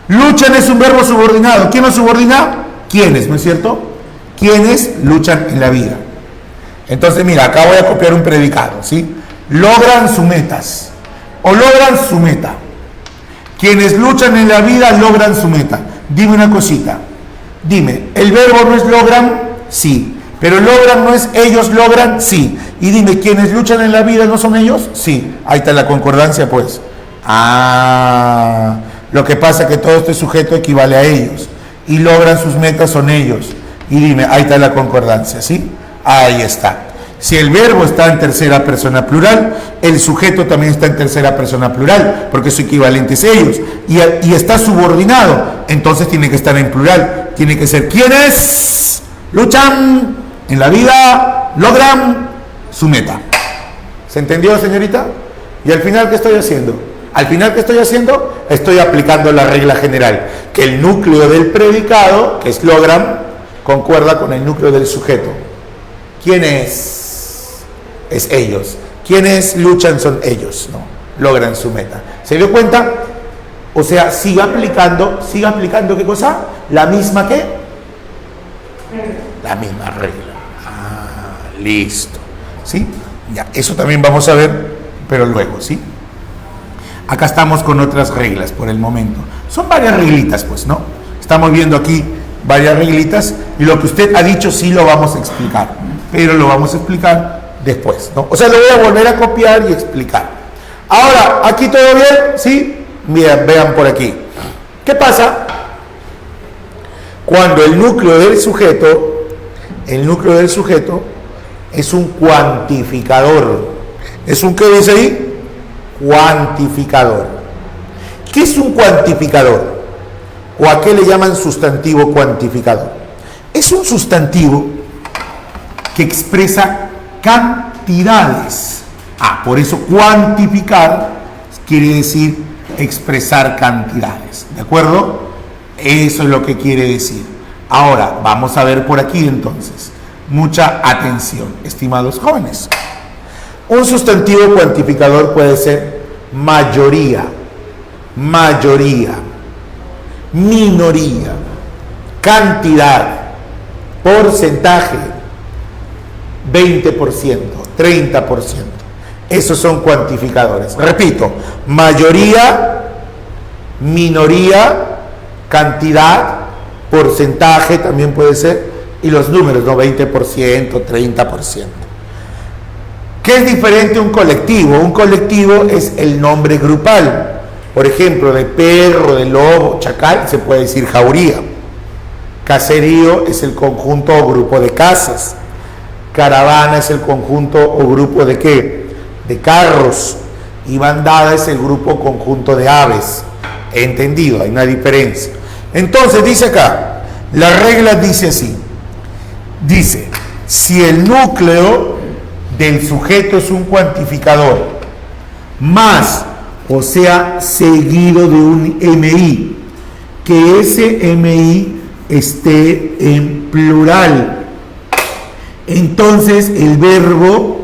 Luchan es un verbo subordinado. ¿Quién lo subordina? ¿Quiénes? ¿No es cierto? Quienes luchan en la vida. Entonces, mira, acá voy a copiar un predicado, ¿sí? Logran sus metas. O logran su meta. Quienes luchan en la vida logran su meta. Dime una cosita. Dime, ¿el verbo no es logran? Sí. Pero logran no es ellos logran, sí. Y dime, ¿quienes luchan en la vida no son ellos? Sí. Ahí está la concordancia, pues. Lo que pasa es que todo este sujeto equivale a ellos. Y logran sus metas son ellos. Y dime, ahí está la concordancia, ¿sí? Ahí está. Si el verbo está en tercera persona plural, el sujeto también está en tercera persona plural, porque su equivalente es ellos. Y está subordinado, entonces tiene que estar en plural. Tiene que ser quienes luchan en la vida, logran su meta. ¿Se entendió, señorita? ¿Y al final qué estoy haciendo? Al final, ¿qué estoy haciendo? Estoy aplicando la regla general, que el núcleo del predicado, que es logran, concuerda con el núcleo del sujeto. ¿Quiénes? Es ellos. ¿Quiénes luchan? Son ellos, ¿no? Logran su meta. ¿Se dio cuenta? O sea, siga aplicando, ¿qué cosa? La misma ¿qué? La misma regla. Listo. ¿Sí? Ya, eso también vamos a ver, pero luego, ¿sí? Acá estamos con otras reglas por el momento. Son varias reglitas, pues, ¿no? Estamos viendo aquí varias reglitas y lo que usted ha dicho sí lo vamos a explicar, pero lo vamos a explicar después, ¿no? O sea, lo voy a volver a copiar y explicar. Ahora, ¿aquí todo bien? ¿Sí? Bien, vean por aquí. ¿Qué pasa? Cuando el núcleo del sujeto es un cuantificador. ¿Es un qué dice ahí? Cuantificador. ¿Qué es un cuantificador? ¿O a qué le llaman sustantivo cuantificador? Es un sustantivo que expresa cantidades. Por eso cuantificar quiere decir expresar cantidades. ¿De acuerdo? Eso es lo que quiere decir. Ahora, vamos a ver por aquí entonces. Mucha atención, estimados jóvenes. Un sustantivo cuantificador puede ser mayoría, minoría, cantidad, porcentaje, 20%, 30%. Esos son cuantificadores. Repito, mayoría, minoría, cantidad, porcentaje también puede ser, y los números, ¿no? 20%, 30%. ¿Qué es diferente a un colectivo? Un colectivo es el nombre grupal. Por ejemplo, de perro, de lobo, chacal, se puede decir jauría. Caserío es el conjunto o grupo de casas. Caravana es el conjunto o grupo de ¿qué? De carros. Y bandada es el grupo o conjunto de aves. ¿Entendido? Hay una diferencia. Entonces dice acá, la regla dice así. Dice, si el núcleo del sujeto es un cuantificador más, o sea, seguido de un MI, que ese MI esté en plural, entonces el verbo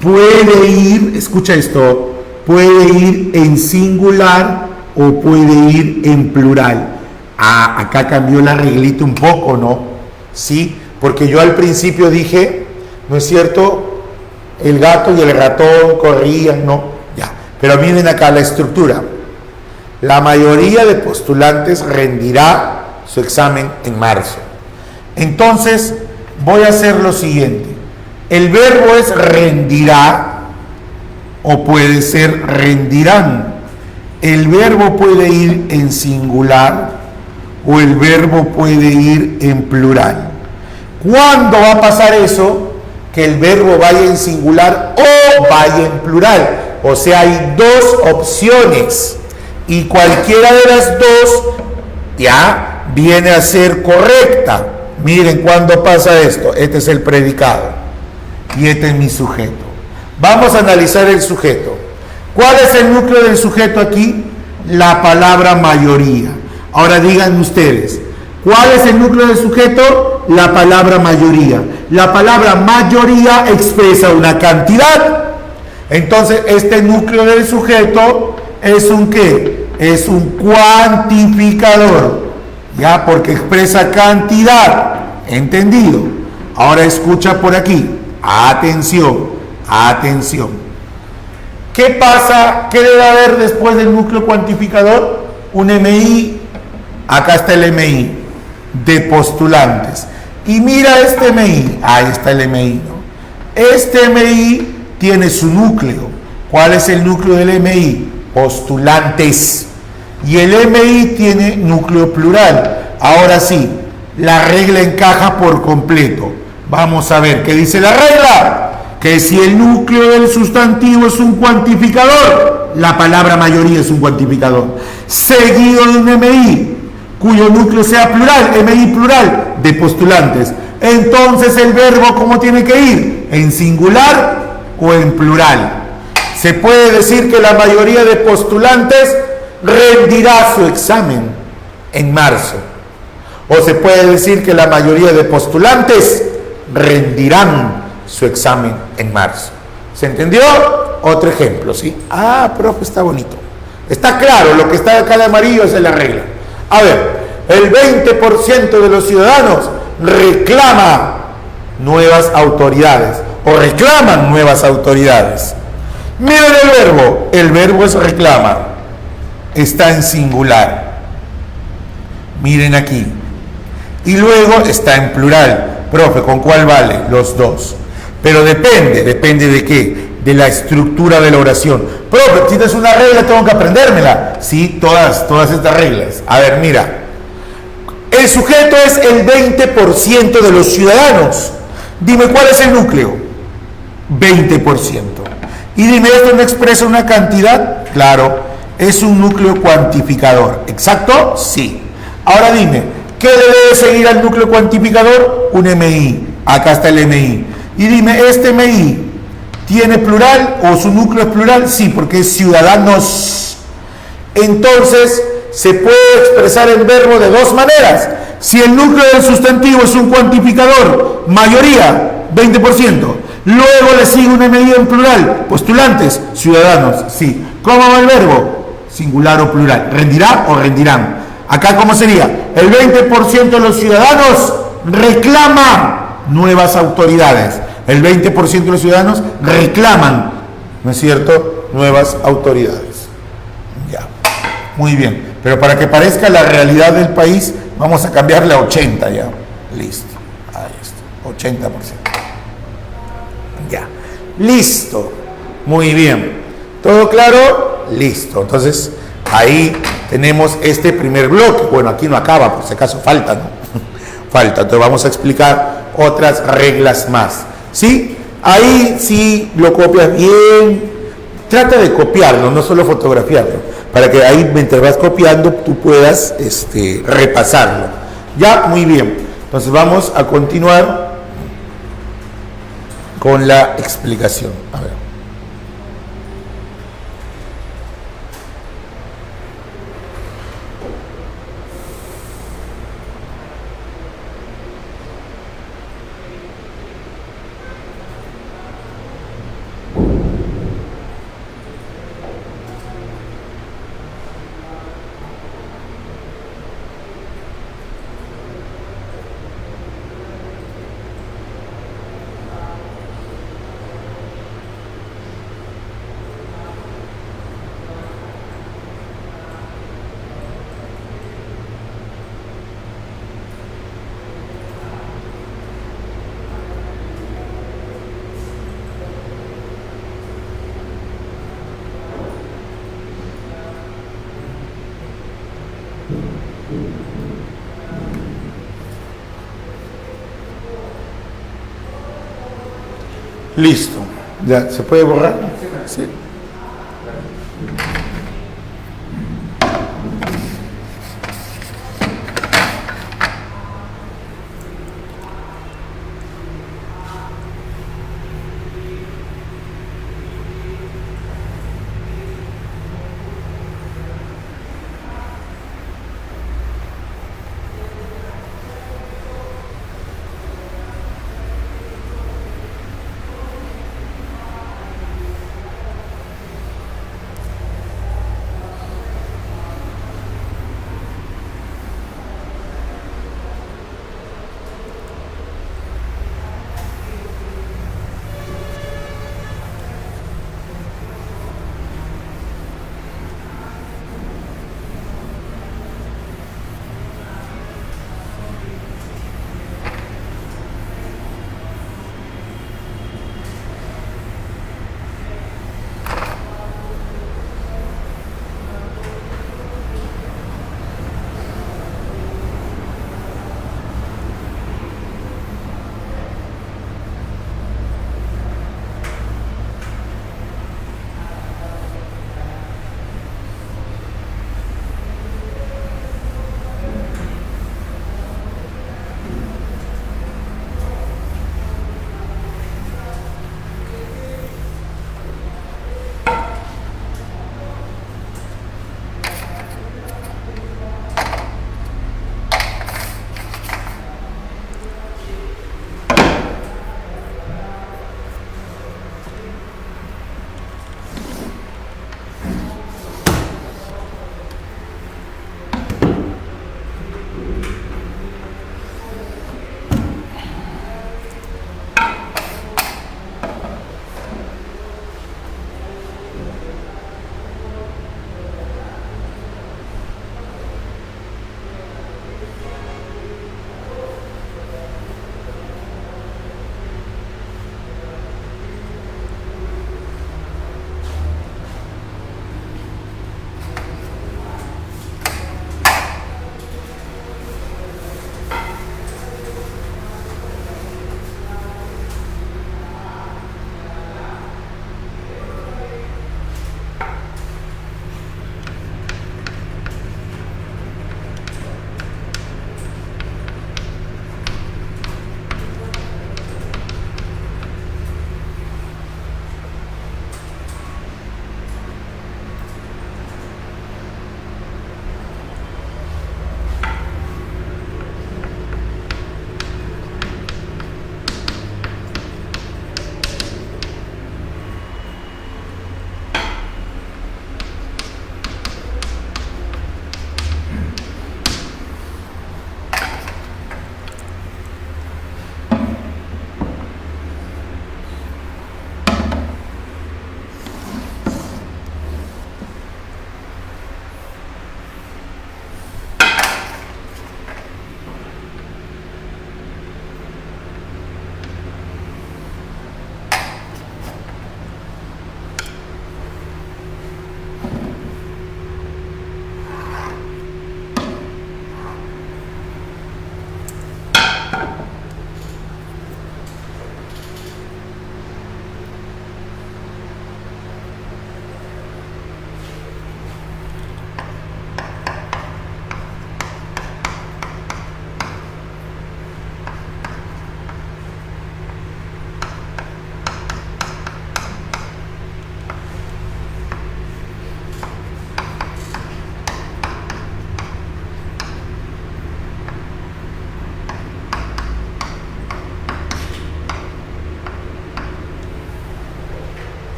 puede ir, escucha esto, puede ir en singular o puede ir en plural. Acá cambió la reglita un poco, ¿no? Sí, porque yo al principio dije, ¿no es cierto? El gato y el ratón corrían, ¿no? Ya, pero miren acá la estructura. La mayoría de postulantes rendirá su examen en marzo. Entonces, voy a hacer lo siguiente. El verbo es rendirá o puede ser rendirán. El verbo puede ir en singular o el verbo puede ir en plural. ¿Cuándo va a pasar eso? Que el verbo vaya en singular o vaya en plural. O sea, hay dos opciones y cualquiera de las dos ya viene a ser correcta. Miren cuándo pasa esto. Este es el predicado y este es mi sujeto. Vamos a analizar el sujeto. ¿Cuál es el núcleo del sujeto aquí? La palabra mayoría. Ahora digan ustedes, ¿cuál es el núcleo del sujeto? La palabra mayoría. La palabra mayoría expresa una cantidad. Entonces, este núcleo del sujeto es un ¿qué? Es un cuantificador. ¿Ya? Porque expresa cantidad. ¿Entendido? Ahora escucha por aquí. Atención, atención. ¿Qué pasa? ¿Qué debe haber después del núcleo cuantificador? Un MI. Acá está el MI de postulantes. Y mira este MI. Ahí está el MI, ¿no? Este MI tiene su núcleo. ¿Cuál es el núcleo del MI? Postulantes. Y el MI tiene núcleo plural. Ahora sí, la regla encaja por completo. Vamos a ver qué dice la regla. Que si el núcleo del sustantivo es un cuantificador, la palabra mayoría es un cuantificador, seguido de un MI, cuyo núcleo sea plural, MI plural, de postulantes. Entonces el verbo, ¿cómo tiene que ir? ¿En singular o en plural? Se puede decir que la mayoría de postulantes rendirá su examen en marzo. O se puede decir que la mayoría de postulantes rendirán su examen en marzo. ¿Se entendió? Otro ejemplo, ¿sí? Profe, está bonito. Está claro, lo que está acá de amarillo es la regla. A ver, el 20% de los ciudadanos reclama nuevas autoridades o reclaman nuevas autoridades. Miren el verbo es reclama, está en singular. Miren aquí. Y luego está en plural. Profe, ¿con cuál vale? Los dos. Pero depende de qué, de la estructura de la oración. Profe, si es una regla, tengo que aprendérmela. Sí, todas estas reglas. A ver, mira. El sujeto es el 20% de los ciudadanos. Dime, ¿cuál es el núcleo? 20%. Y dime, ¿esto no expresa una cantidad? Claro, es un núcleo cuantificador. ¿Exacto? Sí. Ahora dime, ¿qué le debe seguir al núcleo cuantificador? Un MI. Acá está el MI. Y dime, ¿este MI tiene plural o su núcleo es plural? Sí, porque es ciudadanos. Entonces, se puede expresar el verbo de dos maneras. Si el núcleo del sustantivo es un cuantificador, mayoría, 20%. Luego le sigue un MI en plural, postulantes, ciudadanos. Sí. ¿Cómo va el verbo? Singular o plural. ¿Rendirá o rendirán? Acá, ¿cómo sería? El 20% de los ciudadanos reclama nuevas autoridades. El 20% de los ciudadanos reclaman, ¿no es cierto?, nuevas autoridades. Ya, muy bien. Pero para que parezca la realidad del país, vamos a cambiarle a 80 ya. Listo. Ahí está. 80%. Ya. Listo. Muy bien. ¿Todo claro? Listo. Entonces, ahí tenemos este primer bloque. Bueno, aquí no acaba, por si acaso falta, ¿no? Falta. Entonces vamos a explicar otras reglas más. ¿Sí? Ahí sí lo copias bien. Trata de copiarlo, no solo fotografiarlo, para que ahí mientras vas copiando tú puedas repasarlo. Ya, muy bien. Entonces vamos a continuar con la explicación. A ver. Listo. ¿Ya se puede borrar? Sí.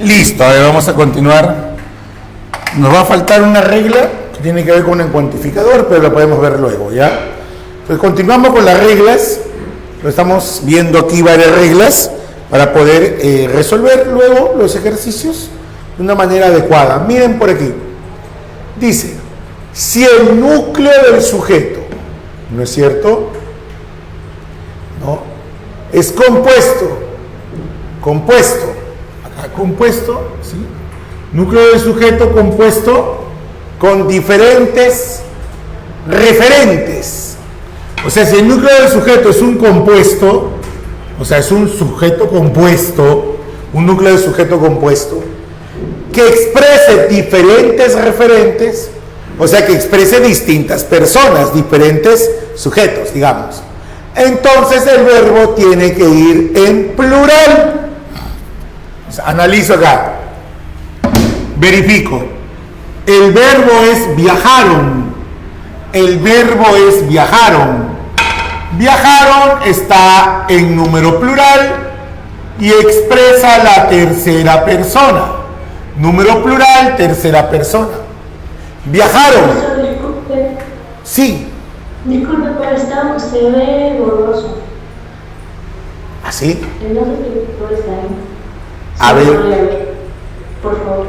Listo, a ver, vamos a continuar. Nos va a faltar una regla que tiene que ver con un cuantificador, pero lo podemos ver luego, ¿ya? Entonces continuamos con las reglas. Lo estamos viendo aquí varias reglas para poder resolver luego los ejercicios de una manera adecuada. Miren por aquí. Dice, si el núcleo del sujeto, ¿no es cierto? No, es compuesto, acá compuesto, ¿sí? Núcleo del sujeto compuesto con diferentes referentes. O sea, si el núcleo del sujeto es un compuesto, o sea, es un sujeto compuesto, un núcleo de sujeto compuesto, que exprese diferentes referentes, o sea, que exprese distintas personas, diferentes sujetos, digamos. Entonces el verbo tiene que ir en plural. O sea, analizo acá. Verifico. El verbo es viajaron. El verbo es viajaron. Viajaron está en número plural y expresa la tercera persona. Número plural, tercera persona. Viajaron. Disculpe. Sí. Disculpe, pero se ve borroso. ¿Así? No sé qué por está ahí. A ver. Por favor.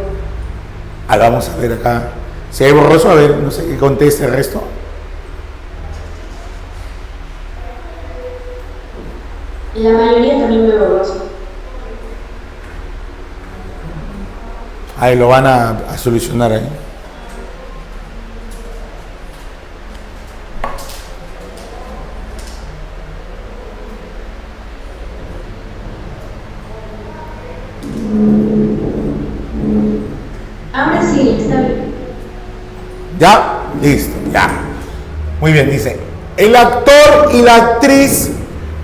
Vamos a ver acá. Si hay borroso, a ver, no sé qué conteste el resto. La mayoría también ve borroso. Ahí lo van a solucionar ahí. Ahora sí, está bien. ¿Ya? Listo, ya. Muy bien, dice. El actor y la actriz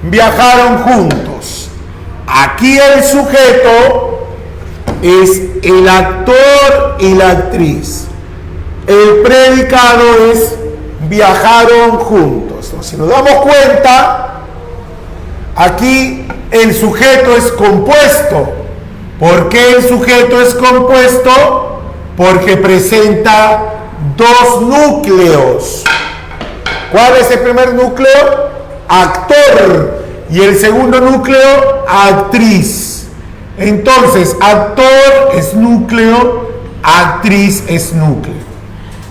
viajaron juntos. Aquí el sujeto es el actor y la actriz. El predicado es viajaron juntos. Si nos damos cuenta, aquí el sujeto es compuesto. ¿Por qué el sujeto es compuesto? Porque presenta dos núcleos. ¿Cuál es el primer núcleo? Actor. Y el segundo núcleo, actriz. Entonces, actor es núcleo, actriz es núcleo.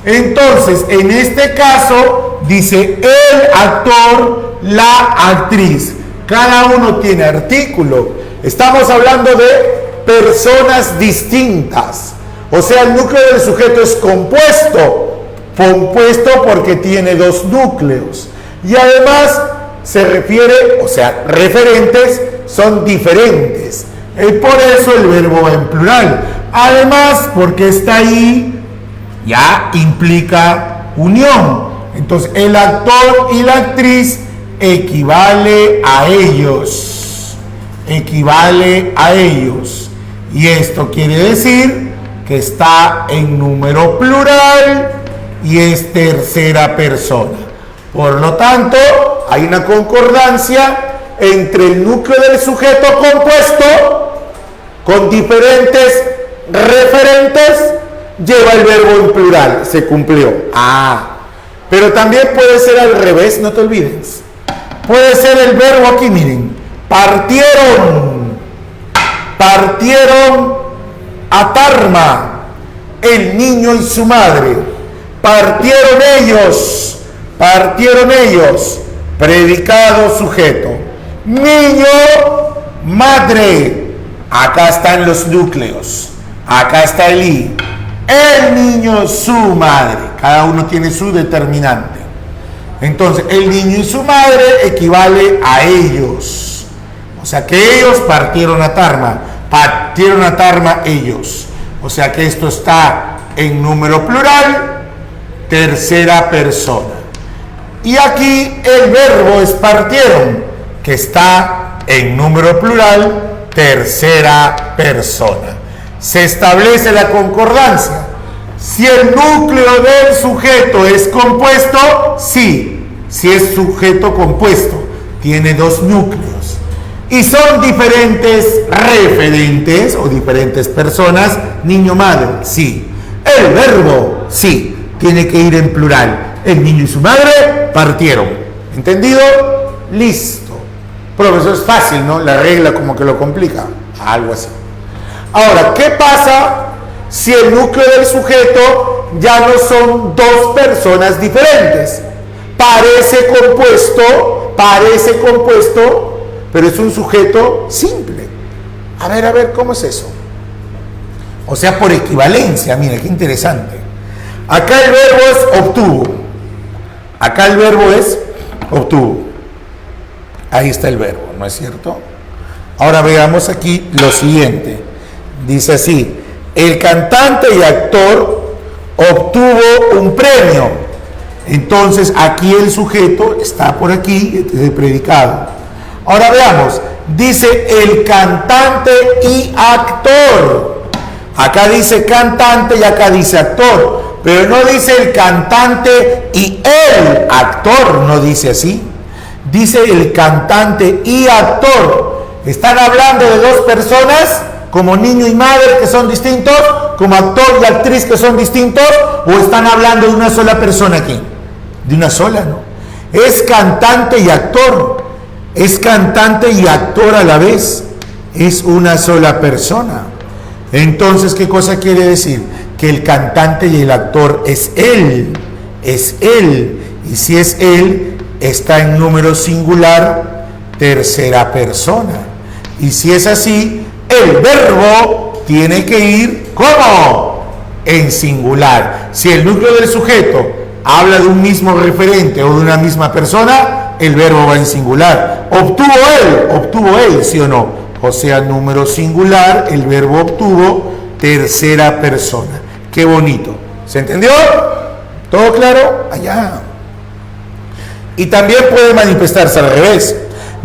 Entonces, en este caso, dice el actor, la actriz. Cada uno tiene artículo. Estamos hablando de personas distintas. O sea, el núcleo del sujeto es compuesto. Compuesto porque tiene dos núcleos. Y además se refiere, o sea, referentes son diferentes. Por eso el verbo va en plural. Además, porque está ahí, ya implica unión. Entonces, el actor y la actriz equivale a ellos. Equivale a ellos. Y esto quiere decir que está en número plural y es tercera persona. Por lo tanto, hay una concordancia entre el núcleo del sujeto compuesto con diferentes referentes, lleva el verbo en plural, se cumplió. Pero también puede ser al revés, no te olvides. Puede ser el verbo aquí, miren, partieron a Tarma, el niño y su madre. Partieron ellos, predicado sujeto. Niño, madre. Acá están los núcleos. Acá está el i. El niño, su madre. Cada uno tiene su determinante. Entonces, el niño y su madre equivale a ellos. O sea que ellos partieron a Tarma. Partieron a Tarma ellos. O sea que esto está en número plural, tercera persona. Y aquí el verbo es partieron, que está en número plural, tercera persona. Se establece la concordancia. Si el núcleo del sujeto es compuesto, sí. Si es sujeto compuesto, tiene dos núcleos. Y son diferentes referentes o diferentes personas, niño-madre, sí. El verbo, sí, tiene que ir en plural. El niño y su madre partieron. ¿Entendido? Listo. Profesor, es fácil, ¿no? La regla como que lo complica. Algo así. Ahora, ¿qué pasa si el núcleo del sujeto ya no son dos personas diferentes? Parece compuesto, pero es un sujeto simple. A ver, ¿cómo es eso? O sea, por equivalencia, mira, qué interesante. Acá el verbo es obtuvo. Ahí está el verbo, ¿no es cierto? Ahora veamos aquí lo siguiente. Dice así: el cantante y actor obtuvo un premio. Entonces aquí el sujeto está por aquí, este es el predicado. Ahora veamos, dice el cantante y actor. Acá dice cantante y acá dice actor, pero no dice el cantante y el actor, no dice así. Dice el cantante y actor. ¿Están hablando de dos personas, como niño y madre, que son distintos, como actor y actriz, que son distintos, o están hablando de una sola persona aquí? De una sola, ¿no? Es cantante y actor. Es cantante y actor a la vez. Es una sola persona. Entonces, ¿qué cosa quiere decir? Que el cantante y el actor es él. Es él. Y si es él, está en número singular, tercera persona. Y si es así, el verbo tiene que ir, ¿cómo? En singular. Si el núcleo del sujeto habla de un mismo referente o de una misma persona, el verbo va en singular. Obtuvo él, ¿sí o no? O sea, número singular, el verbo obtuvo, tercera persona. Qué bonito. ¿Se entendió? ¿Todo claro? Allá. Y también puede manifestarse al revés.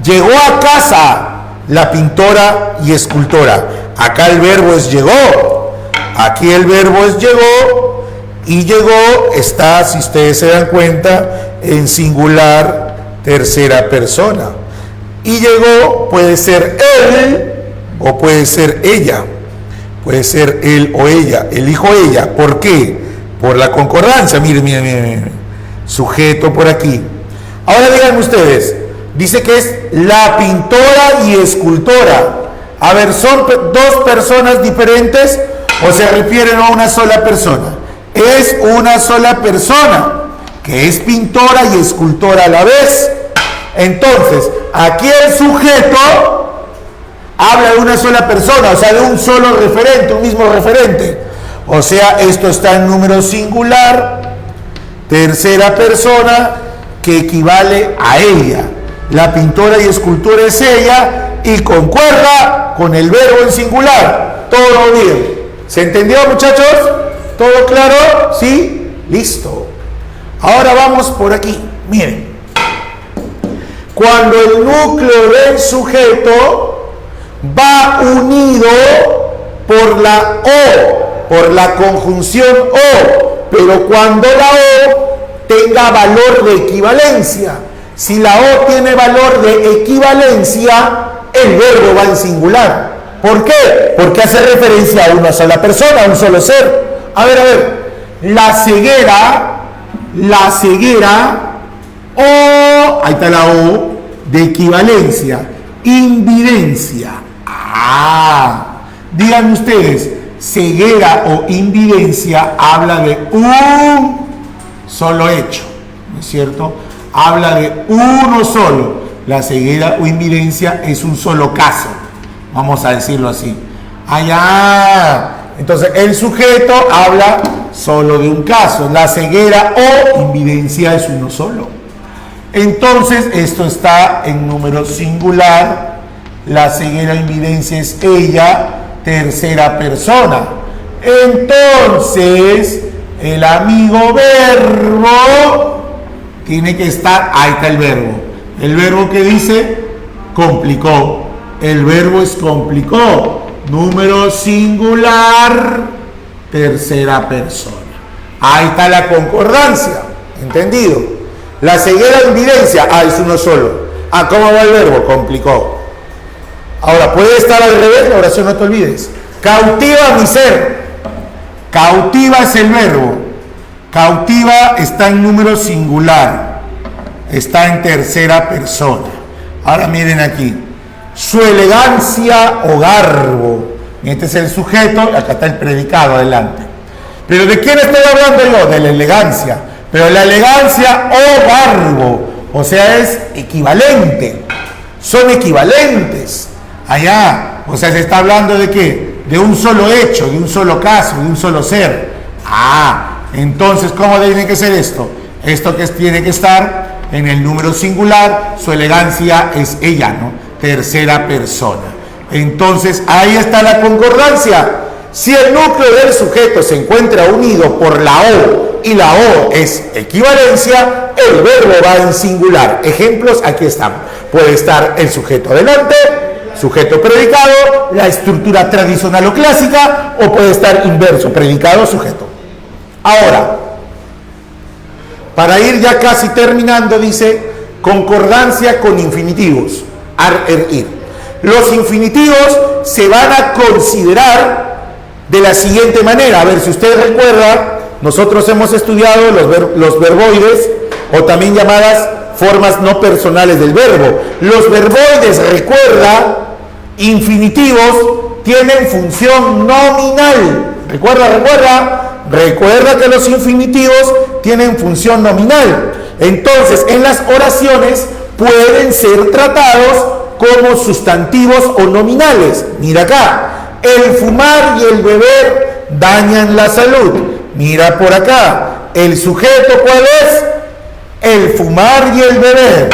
Llegó a casa la pintora y escultora. Acá el verbo es llegó. Aquí el verbo es llegó. Y llegó está, si ustedes se dan cuenta, en singular, tercera persona. Y llegó puede ser él o puede ser ella. Puede ser él o ella. Elijo ella. ¿Por qué? Por la concordancia. Miren. Sujeto por aquí. Ahora díganme ustedes. Dice que es la pintora y escultora. A ver, ¿son dos personas diferentes o se refieren a una sola persona? Es una sola persona que es pintora y escultora a la vez. Entonces, aquí el sujeto habla de una sola persona, o sea, de un solo referente, un mismo referente. O sea, esto está en número singular, tercera persona, que equivale a ella. La pintora y escultora es ella y concuerda con el verbo en singular. Todo bien. ¿Se entendió, muchachos? ¿Todo claro? ¿Sí? Listo. Ahora vamos por aquí. Miren. Cuando el núcleo del sujeto va unido por la O, por la conjunción O, pero cuando la O tenga valor de equivalencia. Si la O tiene valor de equivalencia, el verbo va en singular. ¿Por qué? Porque hace referencia a una sola persona, a un solo ser. A ver. La ceguera, O, ahí está la O, de equivalencia. Invidencia. Digan ustedes, ceguera o invidencia habla de un solo hecho, ¿no es cierto? Habla de uno solo. La ceguera o invidencia es un solo caso, vamos a decirlo así. Entonces el sujeto habla solo de un caso. La ceguera o invidencia es uno solo. Entonces esto está en número singular. La ceguera o invidencia es ella, tercera persona. Entonces el amigo verbo tiene que estar, ahí está el verbo. El verbo que dice complicó. El verbo es complicó. Número singular, tercera persona. Ahí está la concordancia. ¿Entendido? La ceguera o invidencia, es uno solo. ¿Cómo va el verbo? Complicó. Ahora, puede estar al revés la oración, no te olvides. Cautiva mi ser. Cautiva es el verbo. Cautiva está en número singular. Está en tercera persona. Ahora miren aquí. Su elegancia o garbo. Este es el sujeto, acá está el predicado adelante. Pero ¿de quién estoy hablando yo? De la elegancia. Pero la elegancia o garbo, o sea, es equivalente. Son equivalentes. Allá, o sea, se está hablando de qué? De un solo hecho, de un solo caso, de un solo ser. Entonces, ¿cómo tiene que ser esto? Esto que tiene que estar en el número singular, su elegancia es ella, ¿no? Tercera persona. Entonces, ahí está la concordancia. Si el núcleo del sujeto se encuentra unido por la O y la O es equivalencia, el verbo va en singular. Ejemplos, aquí están. Puede estar el sujeto adelante, sujeto predicado, la estructura tradicional o clásica, o puede estar inverso, predicado, sujeto. Ahora, para ir ya casi terminando, dice concordancia con infinitivos. Ar, er, ir. Los infinitivos se van a considerar de la siguiente manera. A ver, si usted recuerda, nosotros hemos estudiado los verboides, o también llamadas formas no personales del verbo. Los verboides, recuerda, infinitivos, tienen función nominal. Recuerda que los infinitivos tienen función nominal. Entonces, en las oraciones pueden ser tratados como sustantivos o nominales. Mira acá, el fumar y el beber dañan la salud. Mira por acá, el sujeto, ¿cuál es? El fumar y el beber.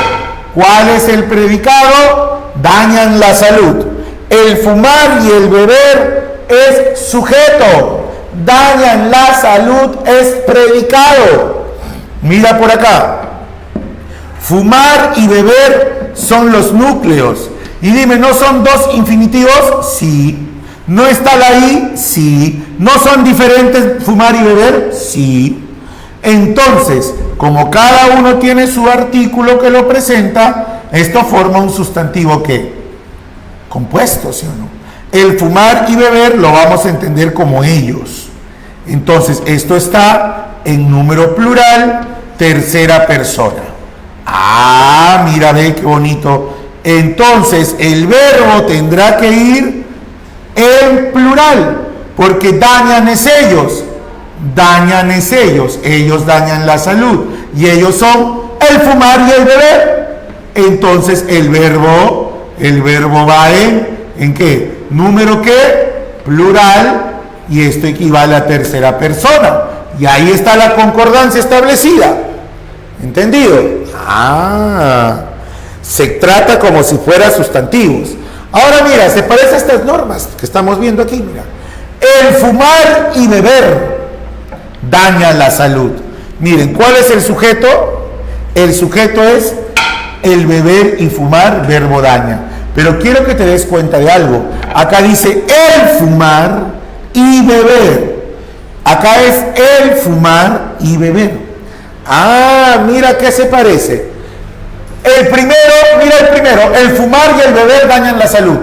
¿Cuál es el predicado? Dañan la salud. El fumar y el beber es sujeto. Dañan la salud es predicado. Mira por acá. Fumar y beber son los núcleos. Y dime, ¿no son dos infinitivos? Sí. ¿No está la I? Sí. ¿No son diferentes fumar y beber? Sí. Entonces, como cada uno tiene su artículo que lo presenta, esto forma un sustantivo ¿qué? Compuesto, ¿sí o no? El fumar y beber lo vamos a entender como ellos. Entonces, esto está en número plural, tercera persona. Mira, ve qué bonito. Entonces, el verbo tendrá que ir en plural, porque dañan es ellos. Dañan es ellos. Ellos dañan la salud. Y ellos son el fumar y el beber. Entonces, el verbo va ¿en qué? ¿Número qué? Plural. Y esto equivale a tercera persona. Y ahí está la concordancia establecida. ¿Entendido? Se trata como si fueran sustantivos. Ahora mira, se parece a estas normas que estamos viendo aquí. Mira, el fumar y beber daña la salud. Miren, ¿cuál es el sujeto? El sujeto es el beber y fumar, verbo daña. Pero quiero que te des cuenta de algo. Acá dice el fumar y beber. Acá es el fumar y beber. Mira qué se parece. El primero, el fumar y el beber dañan la salud.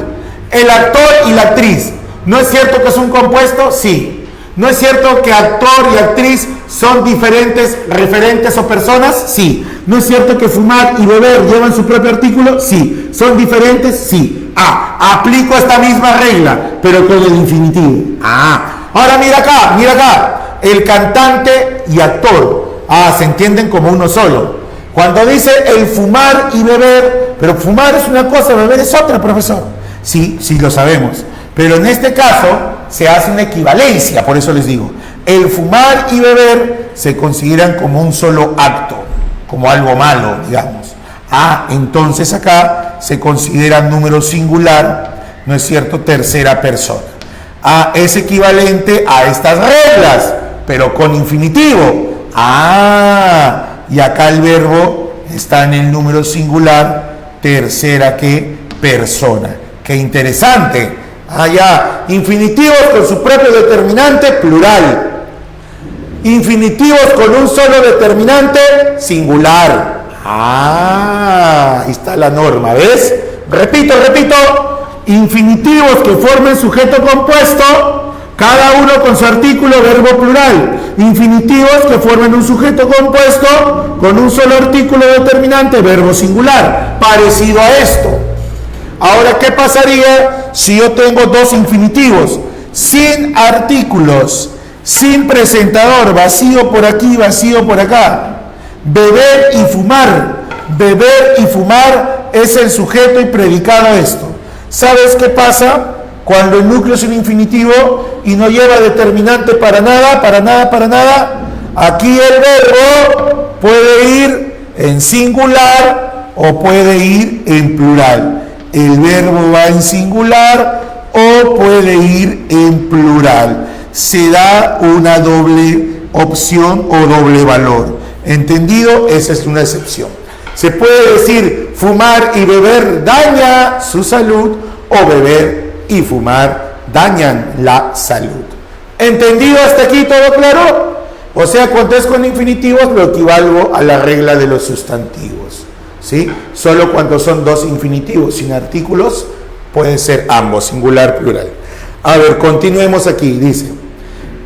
El actor y la actriz, ¿no es cierto que es un compuesto? Sí. ¿No es cierto que actor y actriz son diferentes referentes o personas? Sí. ¿No es cierto que fumar y beber llevan su propio artículo? Sí. ¿Son diferentes? Sí. Aplico esta misma regla, pero con el infinitivo. Ahora mira acá. El cantante y actor. Se entienden como uno solo. Cuando dice el fumar y beber, pero fumar es una cosa, beber es otra, profesor. Sí, lo sabemos. Pero en este caso se hace una equivalencia, por eso les digo. El fumar y beber se consideran como un solo acto, como algo malo, digamos. Entonces acá se considera número singular, ¿no es cierto? Tercera persona. Es equivalente a estas reglas, pero con infinitivo. Y acá el verbo está en el número singular, tercera persona. Qué interesante. Infinitivos con su propio determinante, plural. Infinitivos con un solo determinante, singular. Ahí está la norma, ¿ves? Repito. infinitivos que formen sujeto compuesto, cada uno con su artículo, verbo plural. Infinitivos que formen un sujeto compuesto con un solo artículo determinante, verbo singular. Parecido a esto. Ahora, ¿qué pasaría si yo tengo dos infinitivos? Sin artículos, sin presentador, vacío por aquí, vacío por acá. Beber y fumar. Beber y fumar es el sujeto y predicado esto. ¿Sabes qué pasa cuando el núcleo es un infinitivo y no lleva determinante para nada, para nada, para nada? Aquí el verbo puede ir en singular o puede ir en plural. El verbo va en singular o puede ir en plural. Se da una doble opción o doble valor. ¿Entendido? Esa es una excepción. Se puede decir fumar y beber daña su salud o beber y fumar dañan la salud. ¿Entendido hasta aquí? ¿Todo claro? O sea, cuando es con infinitivos lo equivalgo a la regla de los sustantivos. ¿Sí? Solo cuando son dos infinitivos sin artículos puede ser ambos, singular, plural. A ver, continuemos aquí. Dice,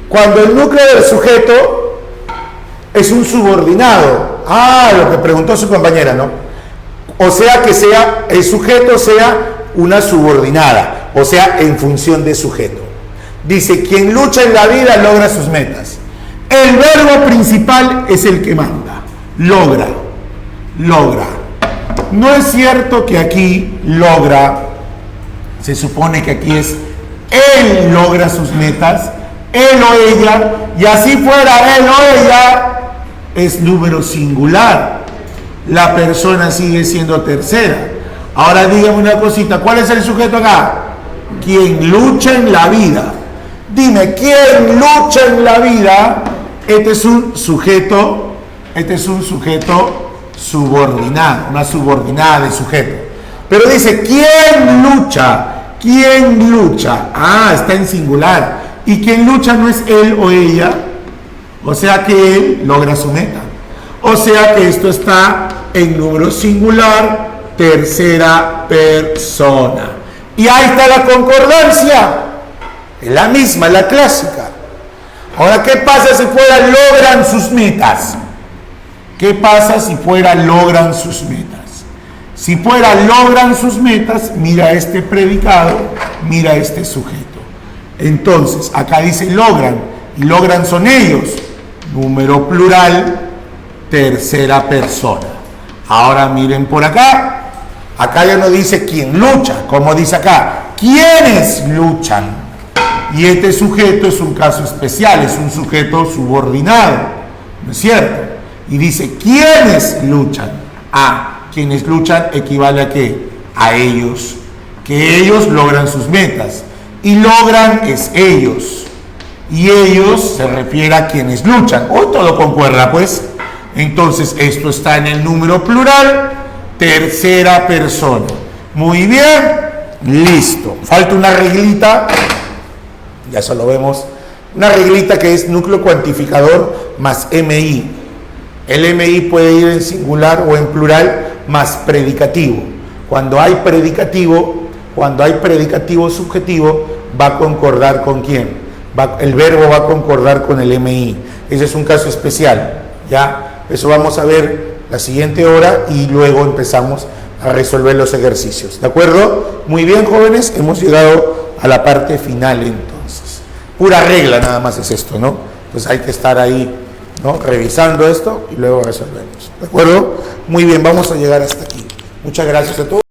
cuando el núcleo del sujeto es un subordinado. Lo que preguntó su compañera, ¿no? O sea, que sea el sujeto sea una subordinada, o sea, en función de sujeto. Dice, quien lucha en la vida logra sus metas. El verbo principal es el que manda. Logra. No es cierto que aquí logra, se supone que aquí es él logra sus metas, él o ella, y así fuera él o ella, es número singular. La persona sigue siendo tercera. Ahora dígame una cosita, ¿cuál es el sujeto acá? Quien lucha en la vida. Dime, ¿quién lucha en la vida? Este es un sujeto subordinado, una subordinada de sujeto. Pero dice, ¿quién lucha? ¿Quién lucha? Está en singular. ¿Y quien lucha no es él o ella? O sea que él logra su meta. O sea que esto está en número singular, tercera persona. Y ahí está la concordancia. Es la misma, la clásica. Ahora, ¿qué pasa si fuera logran sus metas? ¿Qué pasa si fuera logran sus metas? Si fuera logran sus metas, mira este predicado, mira este sujeto. Entonces, acá dice logran, y logran son ellos. Número plural, tercera persona. Ahora miren por acá. Acá ya no dice quién lucha, como dice acá, quiénes luchan. Y este sujeto es un caso especial, es un sujeto subordinado, ¿no es cierto? Y dice, ¿quiénes luchan? Quienes luchan equivale a ¿qué? A ellos. Que ellos logran sus metas. Y logran es ellos. Y ellos se refiere a quienes luchan. Hoy todo concuerda, pues. Entonces, esto está en el número plural, tercera persona. Muy bien, listo. Falta una reglita. Ya solo vemos. Una reglita que es núcleo cuantificador más MI. El MI puede ir en singular o en plural más predicativo. Cuando hay predicativo subjetivo, va a concordar con quién. El verbo va a concordar con el MI. Ese es un caso especial. ¿Ya? Eso vamos a ver la siguiente hora y luego empezamos a resolver los ejercicios. ¿De acuerdo? Muy bien, jóvenes. Hemos llegado a la parte final entonces. Pura regla nada más es esto, ¿no? Pues hay que estar ahí, ¿no? Revisando esto y luego resolvemos. ¿De acuerdo? Muy bien, vamos a llegar hasta aquí. Muchas gracias a todos.